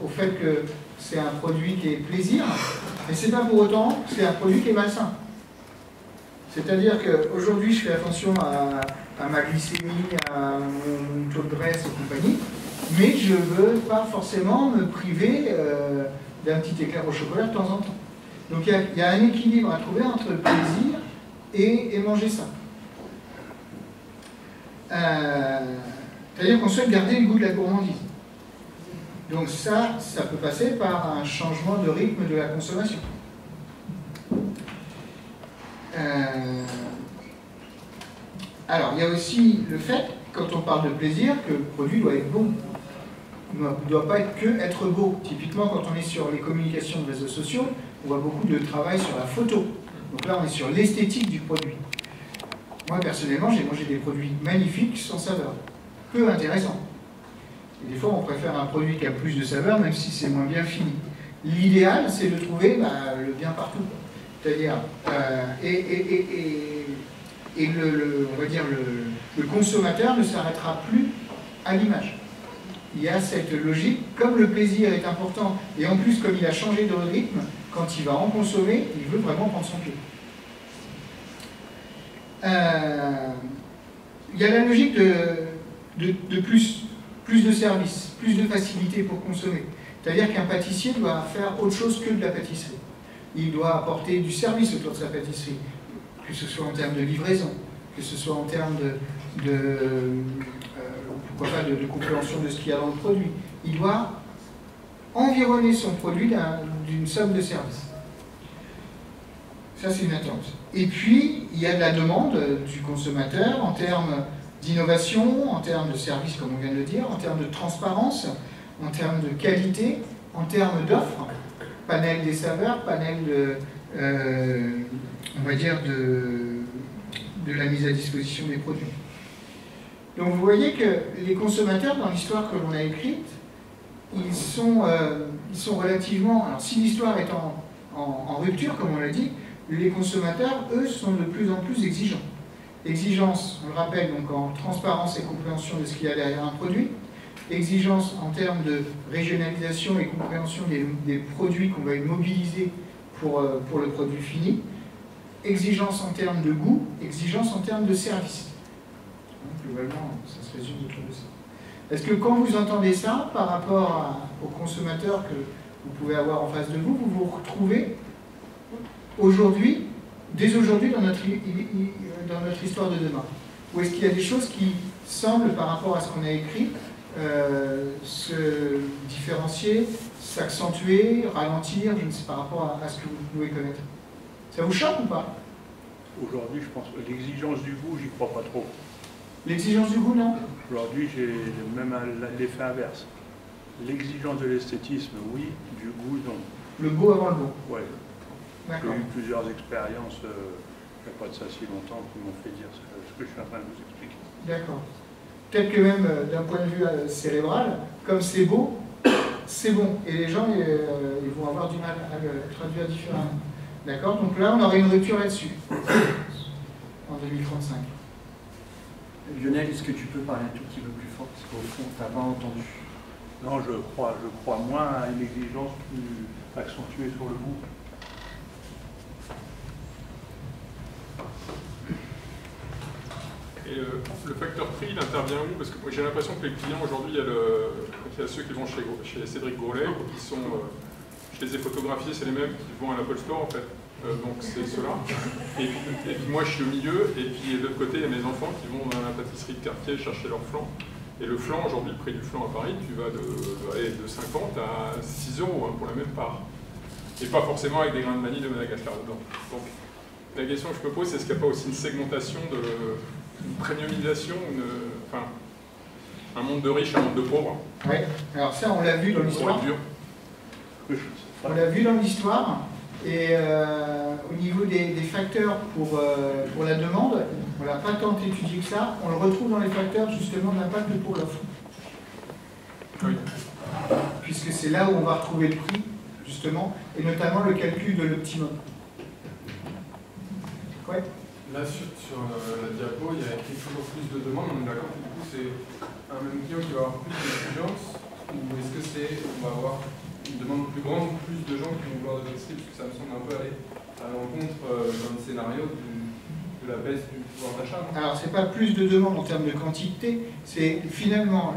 au fait que c'est un produit qui est plaisir, mais c'est pas pour autant que c'est un produit qui est malsain. C'est-à-dire qu'aujourd'hui, je fais attention à ma glycémie, à mon taux de graisse et compagnie, mais je ne veux pas forcément me priver d'un petit éclair au chocolat de temps en temps. Donc il y a un équilibre à trouver entre le plaisir et manger ça. C'est-à-dire qu'on souhaite garder le goût de la gourmandise. Donc ça peut passer par un changement de rythme de la consommation. Alors, il y a aussi le fait, quand on parle de plaisir, que le produit doit être bon. Il ne doit pas être que être beau. Typiquement, quand on est sur les communications de réseaux sociaux, on voit beaucoup de travail sur la photo. Donc là, on est sur l'esthétique du produit. Moi, personnellement, j'ai mangé des produits magnifiques sans saveur. Peu intéressants. Et des fois, on préfère un produit qui a plus de saveur, même si c'est moins bien fini. L'idéal, c'est de trouver le bien partout. C'est-à-dire, on va dire le consommateur ne s'arrêtera plus à l'image. Il y a cette logique, comme le plaisir est important, et en plus, comme il a changé de rythme, quand il va en consommer, il veut vraiment prendre son pied. Il y a la logique de plus de services, plus de facilité pour consommer. C'est-à-dire qu'un pâtissier doit faire autre chose que de la pâtisserie. Il doit apporter du service autour de sa pâtisserie, que ce soit en termes de livraison, que ce soit en termes pourquoi pas de compréhension de ce qu'il y a dans le produit. Il doit environner son produit d'une somme de services. Ça, c'est une attente. Et puis, il y a de la demande du consommateur en termes d'innovation, en termes de services, comme on vient de le dire, en termes de transparence, en termes de qualité, en termes d'offres, panel des saveurs, panel on va dire, de la mise à disposition des produits. Donc vous voyez que les consommateurs, dans l'histoire que l'on a écrite, ils sont relativement... Alors si l'histoire est en rupture, comme on l'a dit, les consommateurs, eux, sont de plus en plus exigeants. Exigence, on le rappelle, donc en transparence et compréhension de ce qu'il y a derrière un produit. Exigence en termes de régionalisation et compréhension des produits qu'on va mobiliser pour le produit fini. Exigence en termes de goût, exigence en termes de service. Donc, globalement, ça se résume autour de ça. Est-ce que quand vous entendez ça, par rapport aux consommateurs que vous pouvez avoir en face de vous, vous vous retrouvez aujourd'hui, dès aujourd'hui dans notre histoire de demain? Ou est-ce qu'il y a des choses qui semblent, par rapport à ce qu'on a écrit, se différencier, s'accentuer, ralentir, je ne sais, par rapport à ce que vous pouvez connaître? Ça vous choque ou pas? Aujourd'hui, je pense que l'exigence du goût, j'y crois pas trop. L'exigence du goût, non? Aujourd'hui, j'ai même l'effet inverse. L'exigence de l'esthétisme, oui, du goût, non. Le beau avant le beau. Ouais. J'ai D'accord. eu plusieurs expériences, il n'y a pas de ça si longtemps, qui m'ont fait dire ce que je suis en train de vous expliquer. D'accord. Peut-être que même d'un point de vue cérébral, comme c'est beau, c'est bon. Et les gens, ils vont avoir du mal à le traduire différemment. D'accord? Donc là, on aurait une rupture là-dessus, en 2035. Lionel, est-ce que tu peux parler un tout petit peu plus fort? Parce qu'au fond, tu n'as pas entendu. Non, je crois moins à une exigence plus accentuée sur le goût. Et le facteur prix, il intervient où? Parce que j'ai l'impression que les clients aujourd'hui, il y a ceux qui vont chez Cédric Grolet, qui sont, je les ai photographiés, c'est les mêmes qui vont à l'Apple Store en fait. Donc c'est ceux-là. Et puis moi je suis au milieu, et puis de l'autre côté il y a mes enfants qui vont dans la pâtisserie de quartier chercher leur flan. Et le flan, aujourd'hui, le prix du flan à Paris, tu vas de 50 à 6 euros hein, pour la même part. Et pas forcément avec des grains de vanille de Madagascar dedans. Donc la question que je me pose, c'est est-ce qu'il n'y a pas aussi une segmentation, une premiumisation, enfin, un monde de riches, un monde de pauvres? Oui, alors ça on l'a vu dans l'histoire. On l'a vu dans l'histoire. Et au niveau des facteurs pour la demande, on n'a pas tant étudié que ça. On le retrouve dans les facteurs justement de l'impact pour l'offre. Oui. Puisque c'est là où on va retrouver le prix, justement, et notamment le calcul de l'optimum. Ouais. Là, sur la diapo, il y a écrit toujours plus de demandes. On est d'accord que du coup, c'est un même client qui va avoir plus d'exigence, ou est-ce que on va avoir une demande plus grande, plus de gens qui vont vouloir de pâtisserie, parce que ça me semble un peu aller à l'encontre d'un scénario de la baisse du pouvoir d'achat. Alors, c'est pas plus de demandes en termes de quantité, c'est finalement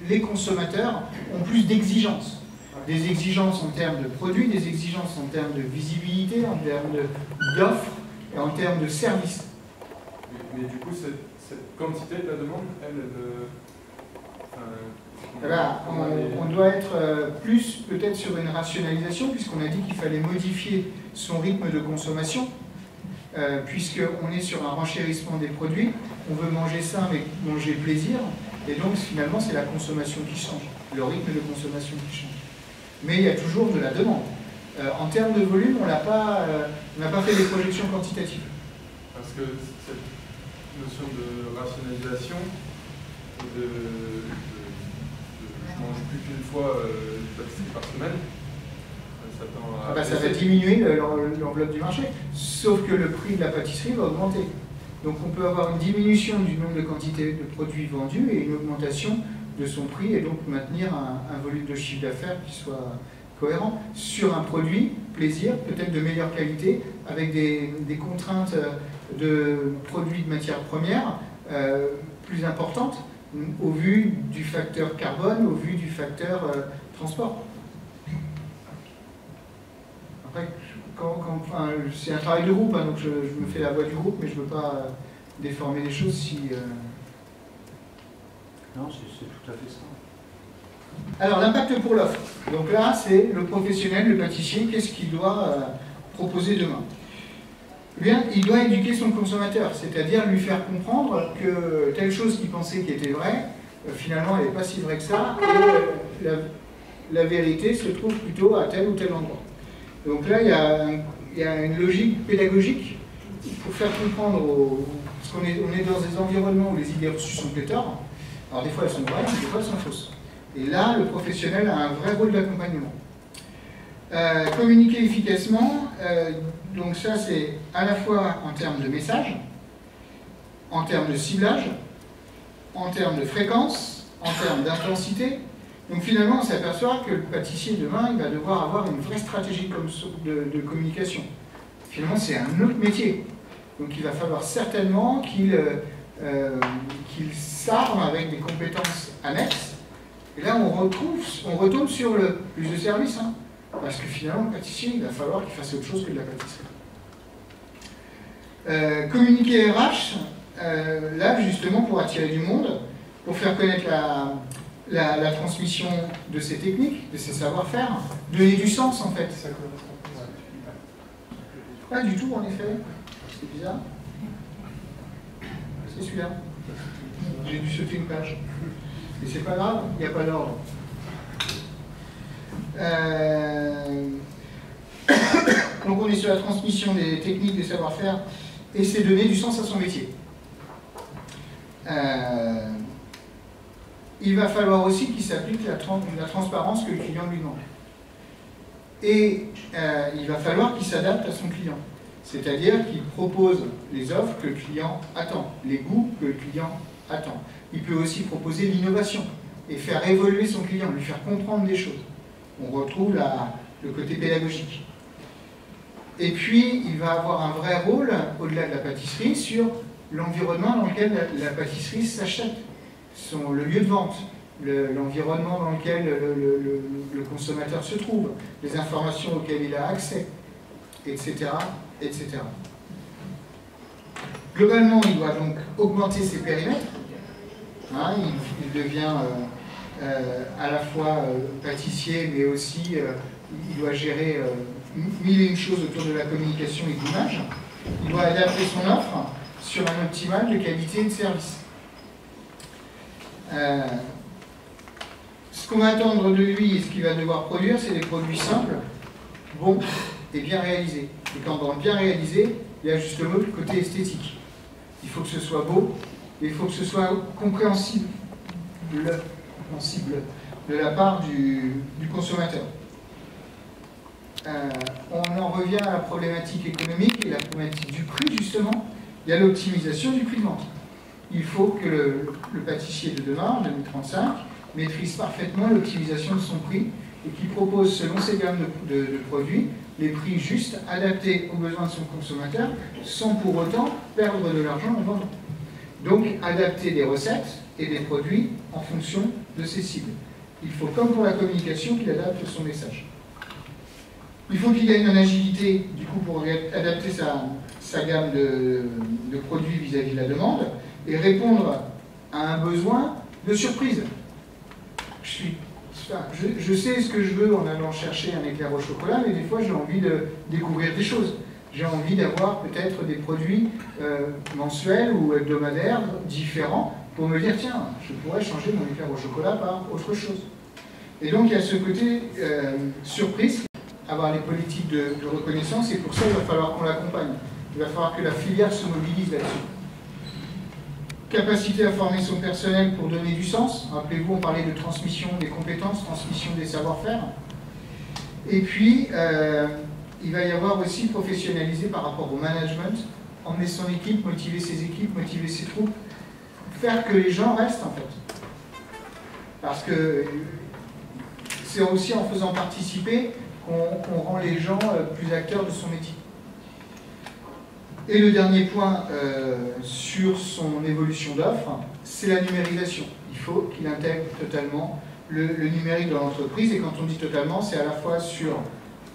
les consommateurs ont plus d'exigences. Des exigences en termes de produits, des exigences en termes de visibilité, en termes d'offres et en termes de services. Mais du coup, cette quantité de la demande, on doit être plus peut-être sur une rationalisation, puisqu'on a dit qu'il fallait modifier son rythme de consommation, puisqu'on est sur un renchérissement des produits, on veut manger sain mais manger plaisir, et donc finalement c'est la consommation qui change, le rythme de consommation qui change. Mais il y a toujours de la demande. En termes de volume, on n'a pas fait des projections quantitatives. Parce que cette notion de rationalisation, je mange plus qu'une fois une pâtisserie par semaine, ça va diminuer l'enveloppe du marché, sauf que le prix de la pâtisserie va augmenter. Donc on peut avoir une diminution du nombre de quantités de produits vendus et une augmentation de son prix, et donc maintenir un volume de chiffre d'affaires qui soit cohérent sur un produit, plaisir, peut-être de meilleure qualité, avec des contraintes de produits de matières premières plus importantes, au vu du facteur carbone, au vu du facteur transport. Après, c'est un travail de groupe, hein, donc je me fais la voix du groupe, mais je ne veux pas déformer les choses si... Non, c'est tout à fait ça. Alors, l'impact pour l'offre. Donc là, c'est le professionnel, le pâtissier, qu'est-ce qu'il doit proposer demain? Bien, il doit éduquer son consommateur, c'est-à-dire lui faire comprendre que telle chose qu'il pensait qui était vraie, finalement, elle n'est pas si vraie que ça, et la vérité se trouve plutôt à tel ou tel endroit. Donc là, il y a une logique pédagogique pour faire comprendre, parce qu'on est dans des environnements où les idées reçues sont pléthores. Alors des fois elles sont vraies, des fois elles sont fausses. Et là, le professionnel a un vrai rôle d'accompagnement. Communiquer efficacement, donc ça c'est à la fois en termes de message, en termes de ciblage, en termes de fréquence, en termes d'intensité. Donc finalement, on s'aperçoit que le pâtissier demain, il va devoir avoir une vraie stratégie de communication. Finalement, c'est un autre métier. Donc il va falloir certainement qu'il s'arme avec des compétences annexes. Et là, on retombe sur le plus de service. Hein, parce que finalement, le pâtissier, il va falloir qu'il fasse autre chose que de la pâtisserie. Communiquer RH, là, justement, pour attirer du monde, pour faire connaître la transmission de ces techniques, de ces savoir-faire, donner du sens, en fait. Pas du tout, en effet. C'est bizarre. C'est celui-là. J'ai dû sauter une page. Et c'est pas grave, il n'y a pas d'ordre. Donc on est sur la transmission des techniques, des savoir-faire, et c'est donner du sens à son métier. Il va falloir aussi qu'il s'applique la transparence que le client lui demande. Et il va falloir qu'il s'adapte à son client. C'est-à-dire qu'il propose les offres que le client attend, les goûts que le client attend. Il peut aussi proposer l'innovation et faire évoluer son client, lui faire comprendre des choses. On retrouve le côté pédagogique. Et puis, il va avoir un vrai rôle, au-delà de la pâtisserie, sur l'environnement dans lequel la pâtisserie s'achète, le lieu de vente, l'environnement dans lequel le consommateur se trouve, les informations auxquelles il a accès, etc., etc. Globalement, il doit donc augmenter ses périmètres. Hein, il devient à la fois pâtissier, mais aussi il doit gérer mille et une choses autour de la communication et de l'image. Il doit adapter son offre sur un optimal de qualité et de service. Ce qu'on va attendre de lui et ce qu'il va devoir produire, c'est des produits simples, bons et bien réalisés. Et quand on bien réalisé, il y a justement le côté esthétique. Il faut que ce soit beau, et il faut que ce soit compréhensible de la part du consommateur. On en revient à la problématique économique et la problématique du prix, justement. Il y a l'optimisation du prix de vente. Il faut que le pâtissier de demain, en 2035, maîtrise parfaitement l'optimisation de son prix et qu'il propose, selon ses gammes de produits, les prix justes, adaptés aux besoins de son consommateur, sans pour autant perdre de l'argent en vendant. Donc, adapter des recettes et des produits en fonction de ses cibles. Il faut, comme pour la communication, qu'il adapte son message. Il faut qu'il gagne en agilité, du coup, pour adapter sa gamme de produits vis-à-vis de la demande et répondre à un besoin de surprise. Je sais ce que je veux en allant chercher un éclair au chocolat, mais des fois j'ai envie de découvrir des choses. J'ai envie d'avoir peut-être des produits mensuels ou hebdomadaires différents pour me dire, tiens, je pourrais changer mon éclair au chocolat par autre chose. Et donc il y a ce côté surprise, avoir les politiques de reconnaissance, et pour ça il va falloir qu'on l'accompagne. Il va falloir que la filière se mobilise là-dessus. Capacité à former son personnel pour donner du sens. Rappelez-vous, on parlait de transmission des compétences, transmission des savoir-faire. Et puis, il va y avoir aussi professionnaliser par rapport au management, emmener son équipe, motiver ses équipes, motiver ses troupes, faire que les gens restent en fait. Parce que c'est aussi en faisant participer qu'on rend les gens plus acteurs de son métier. Et le dernier point sur son évolution d'offre, c'est la numérisation. Il faut qu'il intègre totalement le numérique dans l'entreprise, et quand on dit totalement, c'est à la fois sur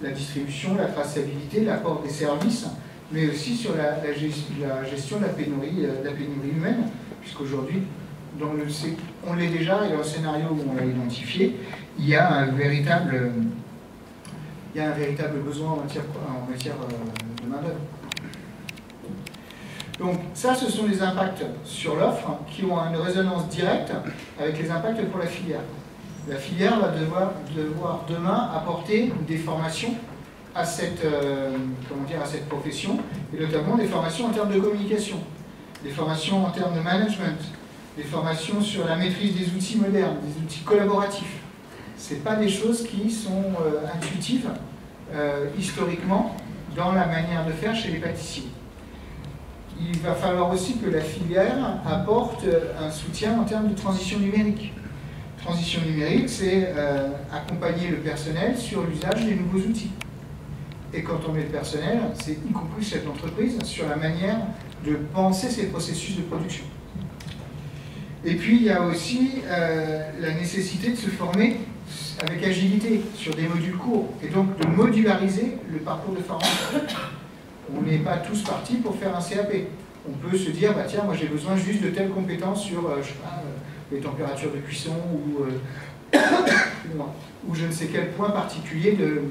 la distribution, la traçabilité, l'apport des services, mais aussi sur la gestion de la pénurie humaine, puisqu'aujourd'hui, on l'est déjà, et dans le scénario où on l'a identifié, il y a un véritable besoin en matière de main-d'œuvre. Donc ça, ce sont les impacts sur l'offre qui ont une résonance directe avec les impacts pour la filière. La filière va devoir demain apporter des formations à cette profession, et notamment des formations en termes de communication, des formations en termes de management, des formations sur la maîtrise des outils modernes, des outils collaboratifs. Ce n'est pas des choses qui sont intuitives historiquement dans la manière de faire chez les pâtissiers. Il va falloir aussi que la filière apporte un soutien en termes de transition numérique. Transition numérique, c'est accompagner le personnel sur l'usage des nouveaux outils. Et quand on met le personnel, c'est y compris chef d'entreprise, sur la manière de penser ces processus de production. Et puis, il y a aussi la nécessité de se former avec agilité sur des modules courts, et donc de modulariser le parcours de formation. On n'est pas tous partis pour faire un CAP. On peut se dire, bah tiens, moi j'ai besoin juste de telles compétences sur, je sais pas, les températures de cuisson ou je ne sais quel point particulier de...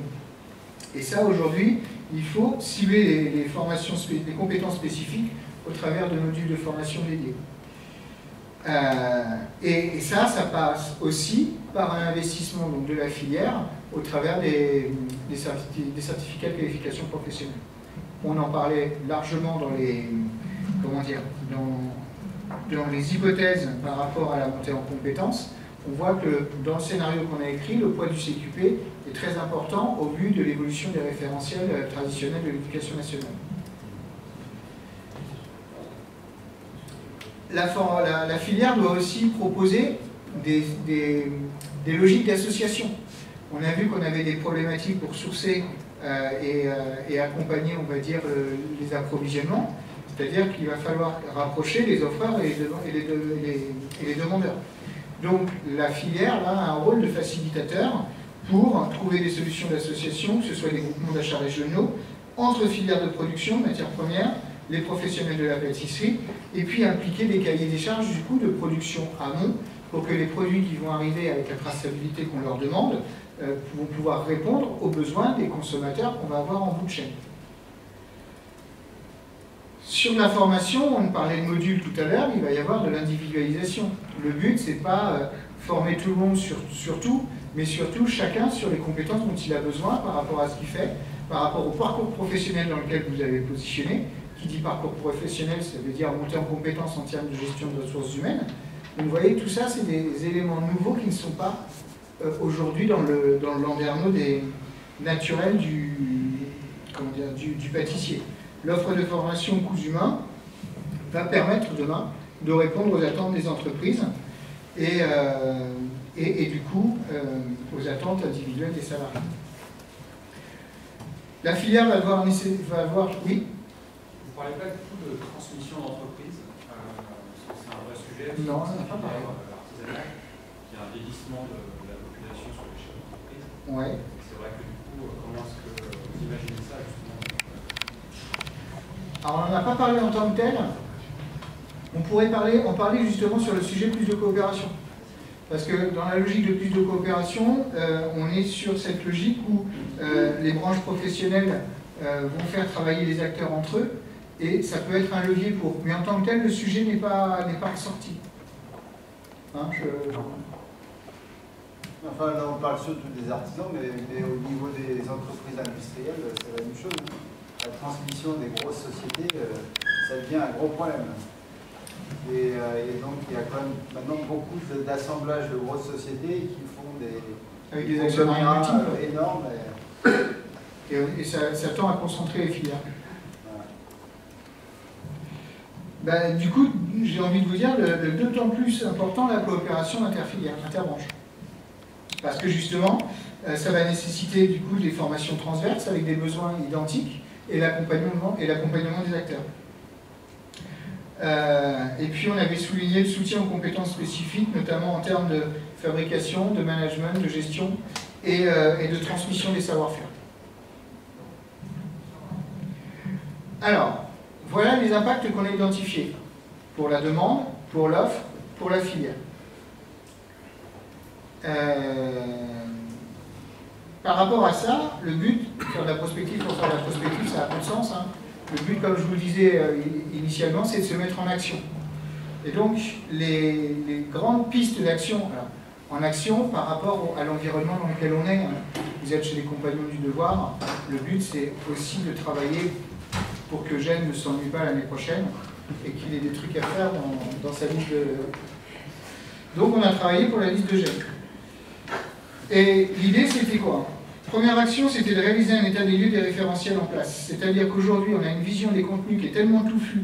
Et ça, aujourd'hui, il faut cibler les formations, les compétences spécifiques au travers de modules de formation dédiés. Et ça passe aussi par un investissement donc, de la filière au travers des certificats de qualification professionnelle. On en parlait largement dans les, comment dire, dans les hypothèses par rapport à la montée en compétences. On voit que dans le scénario qu'on a écrit, le poids du CQP est très important au vu de l'évolution des référentiels traditionnels de l'éducation nationale. La filière doit aussi proposer des logiques d'association. On a vu qu'on avait des problématiques pour sourcer et accompagner, on va dire, les approvisionnements. C'est-à-dire qu'il va falloir rapprocher les offreurs et les demandeurs. Donc la filière là, a un rôle de facilitateur pour trouver des solutions d'association, que ce soit des groupements d'achats régionaux, entre filières de production, matières premières, les professionnels de la pâtisserie, et puis impliquer des cahiers des charges du coup de production amont pour que les produits qui vont arriver avec la traçabilité qu'on leur demande vont pouvoir répondre aux besoins des consommateurs qu'on va avoir en bout de chaîne. Sur la formation, on parlait de modules tout à l'heure, il va y avoir de l'individualisation. Le but, c'est pas former tout le monde sur tout, mais surtout chacun sur les compétences dont il a besoin par rapport à ce qu'il fait, par rapport au parcours professionnel dans lequel vous avez positionné. Qui dit parcours professionnel, ça veut dire monter en compétences en termes de gestion de ressources humaines. Donc vous voyez, tout ça, c'est des éléments nouveaux qui ne sont pas aujourd'hui dans le landerneau naturel du pâtissier. L'offre de formation coûts humains va permettre demain de répondre aux attentes des entreprises et du coup aux attentes individuelles des salariés. La filière va avoir oui. Vous ne parlez pas du tout de transmission d'entreprise, c'est un vrai sujet. Non, on n'a pas parlé. L'artisanat, qui a un vieillissement de la population sur les chefs d'entreprise. Ouais. C'est vrai que du coup, comment est-ce que vous imaginez ça justement? Alors on n'en a pas parlé en tant que tel. On pourrait en parler justement sur le sujet plus de coopération. Parce que dans la logique de plus de coopération, on est sur cette logique où les branches professionnelles vont faire travailler les acteurs entre eux, et ça peut être un levier pour. Mais en tant que tel, le sujet n'est pas ressorti. Hein, Enfin, là, on parle surtout des artisans, mais au niveau des entreprises industrielles, c'est la même chose. La transmission des grosses sociétés, ça devient un gros problème. Et donc, il y a quand même maintenant beaucoup d'assemblages de grosses sociétés qui font avec des actionnaires énormes. Et ça tend à concentrer les filières. Ben, du coup, j'ai envie de vous dire, d'autant plus important la coopération interfilière, interbranche. Parce que justement, ça va nécessiter du coup des formations transverses avec des besoins identiques et l'accompagnement des acteurs. Et puis on avait souligné le soutien aux compétences spécifiques, notamment en termes de fabrication, de management, de gestion et de transmission des savoir-faire. Alors, voilà les impacts qu'on a identifiés pour la demande, pour l'offre, pour la filière. Par rapport à ça, le but, faire de la prospective pour faire de la prospective, ça a peu de sens. Hein. Le but, comme je vous le disais initialement, c'est de se mettre en action. Et donc, les grandes pistes d'action, en action par rapport à l'environnement dans lequel on est, hein. Vous êtes chez les Compagnons du Devoir, le but c'est aussi de travailler pour que Gênes ne s'ennuie pas l'année prochaine, et qu'il ait des trucs à faire dans sa liste de... Donc on a travaillé pour la liste de gel. Et l'idée c'était quoi? Première action, c'était de réaliser un état des lieux des référentiels en place. C'est-à-dire qu'aujourd'hui, on a une vision des contenus qui est tellement touffue,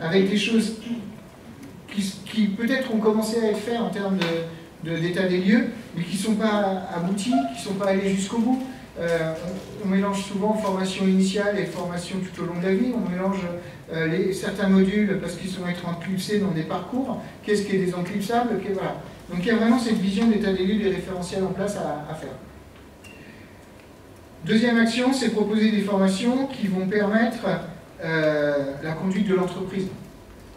avec des choses qui peut-être ont commencé à être faites en termes d'état des lieux, mais qui ne sont pas aboutis, qui ne sont pas allés jusqu'au bout. On mélange souvent formation initiale et formation tout au long de la vie. On mélange certains modules parce qu'ils sont être enclipsés dans des parcours. Qu'est-ce qui est désenclipsable? Voilà. Donc il y a vraiment cette vision d'état des lieux des référentiels en place à faire. Deuxième action, c'est proposer des formations qui vont permettre la conduite de l'entreprise.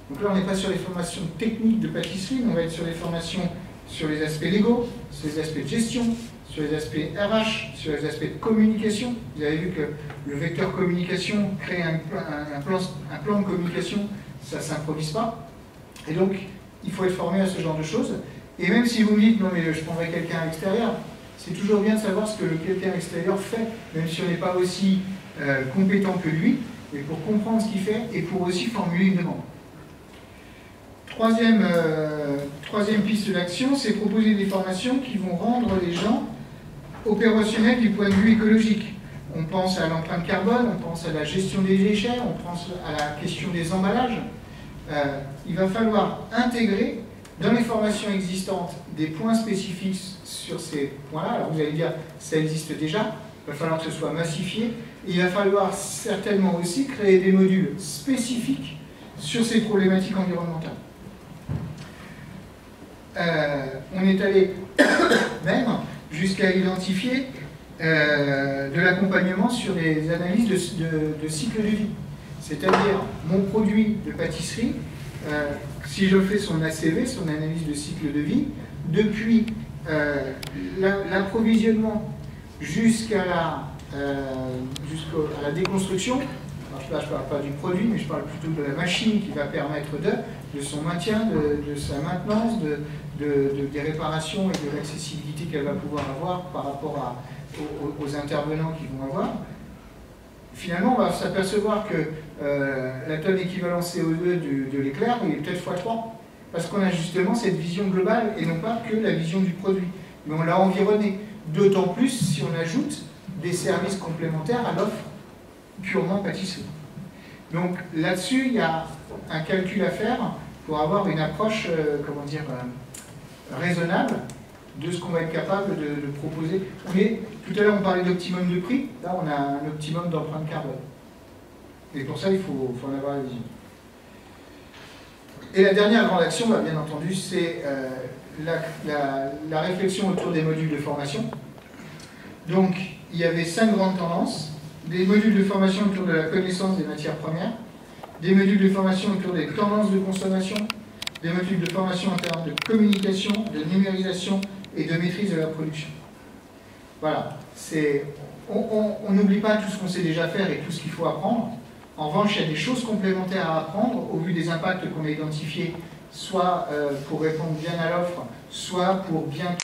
Donc là, on n'est pas sur les formations techniques de pâtisserie, mais on va être sur les formations sur les aspects légaux, sur les aspects de gestion, sur les aspects RH, sur les aspects de communication. Vous avez vu que le vecteur communication, créer un plan de communication, ça ne s'improvise pas. Et donc, il faut être formé à ce genre de choses. Et même si vous me dites, non mais je prendrai quelqu'un à l'extérieur, c'est toujours bien de savoir ce que quelqu'un à l'extérieur fait, même si on n'est pas aussi compétent que lui, mais pour comprendre ce qu'il fait et pour aussi formuler une demande. Troisième piste d'action, c'est proposer des formations qui vont rendre les gens opérationnels du point de vue écologique. On pense à l'empreinte carbone, on pense à la gestion des déchets, on pense à la question des emballages. Il va falloir intégrer dans les formations existantes des points spécifiques sur ces points-là. Alors vous allez dire, ça existe déjà, il va falloir que ce soit massifié, et il va falloir certainement aussi créer des modules spécifiques sur ces problématiques environnementales. On est allé même jusqu'à identifier de l'accompagnement sur les analyses de cycle de vie. C'est-à-dire, mon produit de pâtisserie, si je fais son ACV, son analyse de cycle de vie, depuis l'approvisionnement jusqu'à la déconstruction, alors je ne parle pas du produit, mais je parle plutôt de la machine qui va permettre de son maintien, de sa maintenance, des réparations et de l'accessibilité qu'elle va pouvoir avoir par rapport aux intervenants qui vont avoir. Finalement, on va s'apercevoir que la tonne équivalent CO2 de l'éclair, il est peut-être x3, parce qu'on a justement cette vision globale et non pas que la vision du produit. Mais on l'a environné, d'autant plus si on ajoute des services complémentaires à l'offre purement pâtisserie. Donc là-dessus, il y a un calcul à faire pour avoir une approche, comment dire, raisonnable de ce qu'on va être capable de proposer. Mais tout à l'heure, on parlait d'optimum de prix. Là, on a un optimum d'empreinte carbone. Et pour ça, il faut en avoir la vision. Et la dernière grande action, bah, bien entendu, c'est la réflexion autour des modules de formation. Donc, il y avait 5 grandes tendances. Des modules de formation autour de la connaissance des matières premières, des modules de formation autour des tendances de consommation, des modules de formation en termes de communication, de numérisation et de maîtrise de la production. Voilà, on n'oublie pas tout ce qu'on sait déjà faire et tout ce qu'il faut apprendre. En revanche, il y a des choses complémentaires à apprendre au vu des impacts qu'on a identifiés, soit pour répondre bien à l'offre, soit pour bien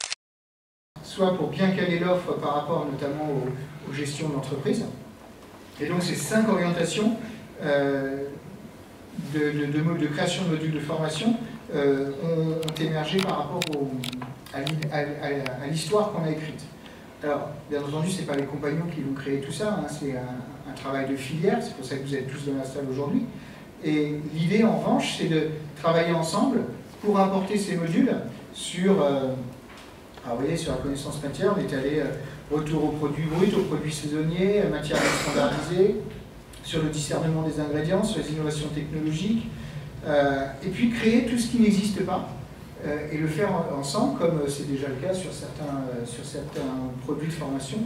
caler l'offre par rapport notamment aux gestions d'entreprise. Et donc ces 5 orientations de création de modules de formation ont émergé par rapport à l'histoire qu'on a écrite. Alors, bien entendu, ce n'est pas les compagnons qui vont créer tout ça, hein, c'est un travail de filière, c'est pour ça que vous êtes tous dans la salle aujourd'hui. Et l'idée, en revanche, c'est de travailler ensemble pour apporter ces modules sur, alors vous voyez, sur la connaissance matière, on est allé retour aux produits bruts, aux produits saisonniers, matières standardisées, sur le discernement des ingrédients, sur les innovations technologiques, et puis créer tout ce qui n'existe pas, et le faire ensemble, comme c'est déjà le cas sur certains produits de formation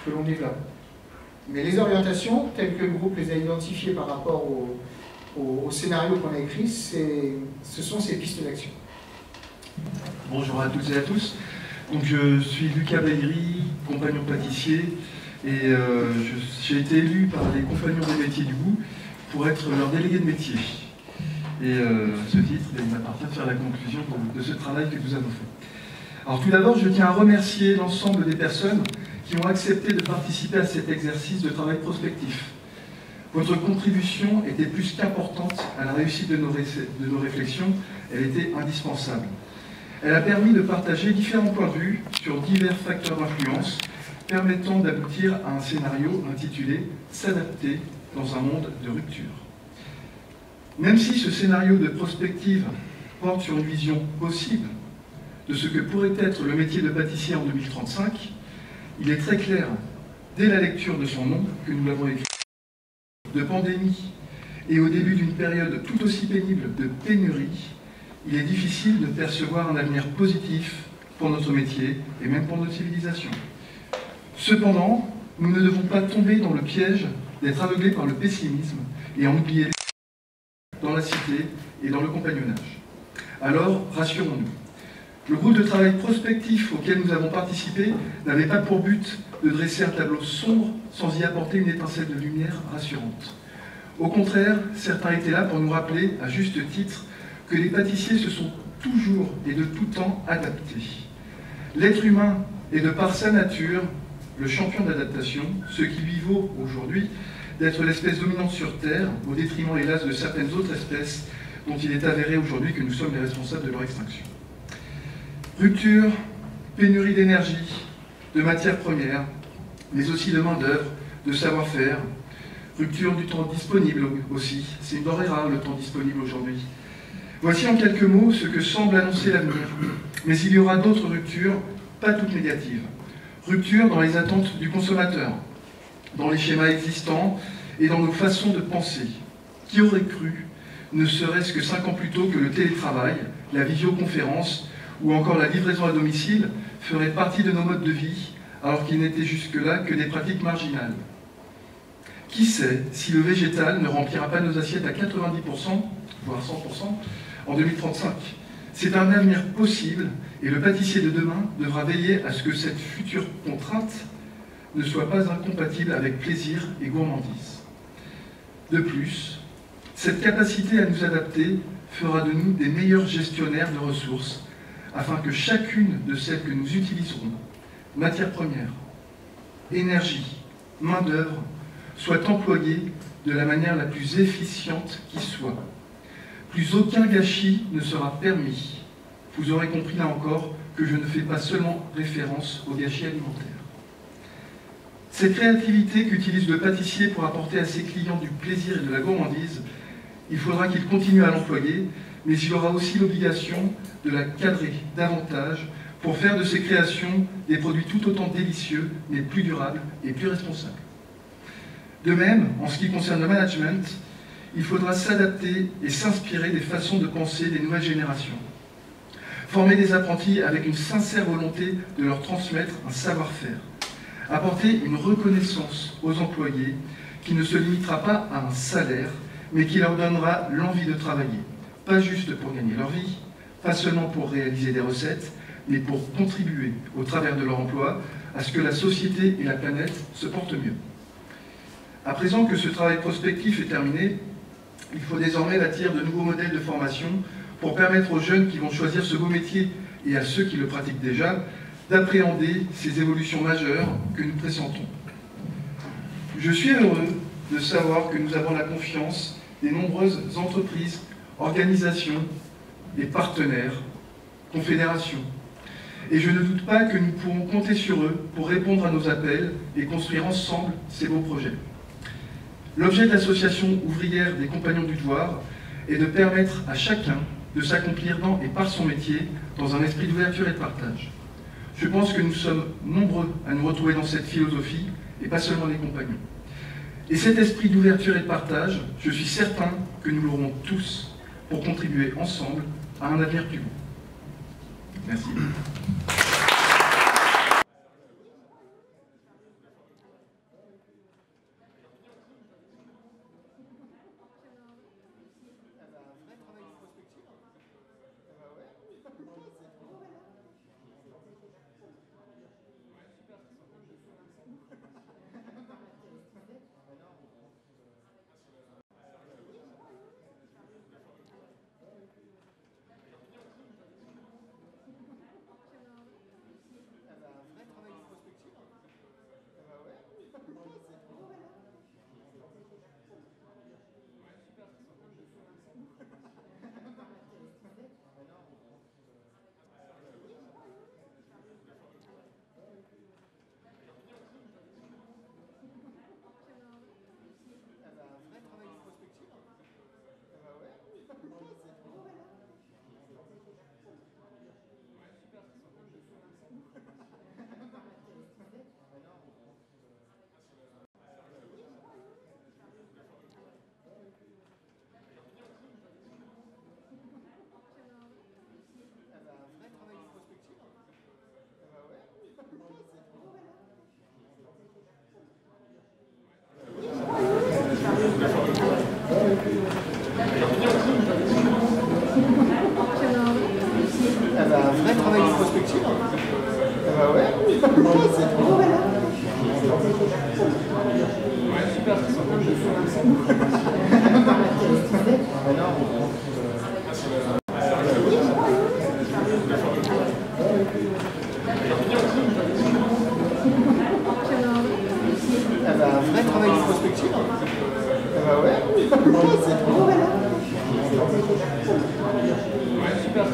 que l'on développe. Mais les orientations, telles que le groupe les a identifiées par rapport au scénario qu'on a écrit, ce sont ces pistes d'action. Bonjour à toutes et à tous. Donc, je suis Lucas Baillery, compagnon pâtissier, et j'ai été élu par les compagnons des métiers du goût pour être leur délégué de métier. Et à ce titre, il m'appartient de faire la conclusion de ce travail que nous avons fait. Alors tout d'abord, je tiens à remercier l'ensemble des personnes qui ont accepté de participer à cet exercice de travail prospectif. Votre contribution était plus qu'importante à la réussite de nos réflexions, elle était indispensable. Elle a permis de partager différents points de vue sur divers facteurs d'influence, permettant d'aboutir à un scénario intitulé « S'adapter dans un monde de rupture ». Même si ce scénario de prospective porte sur une vision possible de ce que pourrait être le métier de pâtissier en 2035, il est très clair, dès la lecture de son nom, que nous l'avons écrit, de pandémie et au début d'une période tout aussi pénible de pénurie, il est difficile de percevoir un avenir positif pour notre métier et même pour notre civilisation. Cependant, nous ne devons pas tomber dans le piège d'être aveuglés par le pessimisme et en oublier les dans la cité et dans le compagnonnage. Alors, rassurons-nous. Le groupe de travail prospectif auquel nous avons participé n'avait pas pour but de dresser un tableau sombre sans y apporter une étincelle de lumière rassurante. Au contraire, certains étaient là pour nous rappeler, à juste titre, que les pâtissiers se sont toujours et de tout temps adaptés. L'être humain est de par sa nature le champion d'adaptation, ce qui lui vaut aujourd'hui d'être l'espèce dominante sur Terre, au détriment hélas de certaines autres espèces dont il est avéré aujourd'hui que nous sommes les responsables de leur extinction. Rupture, pénurie d'énergie, de matières premières, mais aussi de main-d'œuvre, de savoir-faire, rupture du temps disponible aussi. C'est une denrée rare le temps disponible aujourd'hui. Voici en quelques mots ce que semble annoncer l'avenir. Mais il y aura d'autres ruptures, pas toutes négatives. Rupture dans les attentes du consommateur, dans les schémas existants et dans nos façons de penser. Qui aurait cru, ne serait-ce que 5 ans plus tôt, que le télétravail, la visioconférence ou encore la livraison à domicile feraient partie de nos modes de vie, alors qu'ils n'étaient jusque-là que des pratiques marginales. Qui sait si le végétal ne remplira pas nos assiettes à 90%, voire 100%, en 2035. C'est un avenir possible et le pâtissier de demain devra veiller à ce que cette future contrainte ne soit pas incompatible avec plaisir et gourmandise. De plus, cette capacité à nous adapter fera de nous des meilleurs gestionnaires de ressources, afin que chacune de celles que nous utiliserons, matières premières, énergie, main-d'œuvre, soit employée de la manière la plus efficiente qui soit. Plus aucun gâchis ne sera permis. Vous aurez compris là encore que je ne fais pas seulement référence au gâchis alimentaire. Cette créativité qu'utilise le pâtissier pour apporter à ses clients du plaisir et de la gourmandise, il faudra qu'il continue à l'employer, mais il aura aussi l'obligation de la cadrer davantage pour faire de ses créations des produits tout autant délicieux, mais plus durables et plus responsables. De même, en ce qui concerne le management, il faudra s'adapter et s'inspirer des façons de penser des nouvelles générations. Former des apprentis avec une sincère volonté de leur transmettre un savoir-faire. Apporter une reconnaissance aux employés qui ne se limitera pas à un salaire, mais qui leur donnera l'envie de travailler. Pas juste pour gagner leur vie, pas seulement pour réaliser des recettes, mais pour contribuer, au travers de leur emploi, à ce que la société et la planète se portent mieux. À présent que ce travail prospectif est terminé, il faut désormais bâtir de nouveaux modèles de formation pour permettre aux jeunes qui vont choisir ce beau métier et à ceux qui le pratiquent déjà d'appréhender ces évolutions majeures que nous pressentons. Je suis heureux de savoir que nous avons la confiance des nombreuses entreprises, organisations et partenaires, confédérations. Et je ne doute pas que nous pourrons compter sur eux pour répondre à nos appels et construire ensemble ces beaux projets. L'objet de l'association ouvrière des Compagnons du Devoir est de permettre à chacun de s'accomplir dans et par son métier dans un esprit d'ouverture et de partage. Je pense que nous sommes nombreux à nous retrouver dans cette philosophie et pas seulement les compagnons. Et cet esprit d'ouverture et de partage, je suis certain que nous l'aurons tous pour contribuer ensemble à un avenir plus beau. Merci. prospective. Ah bah ouais, c'est trop. Super. Ah bah, un vrai travail de prospective. Ah bah ouais, c'est trop. Super.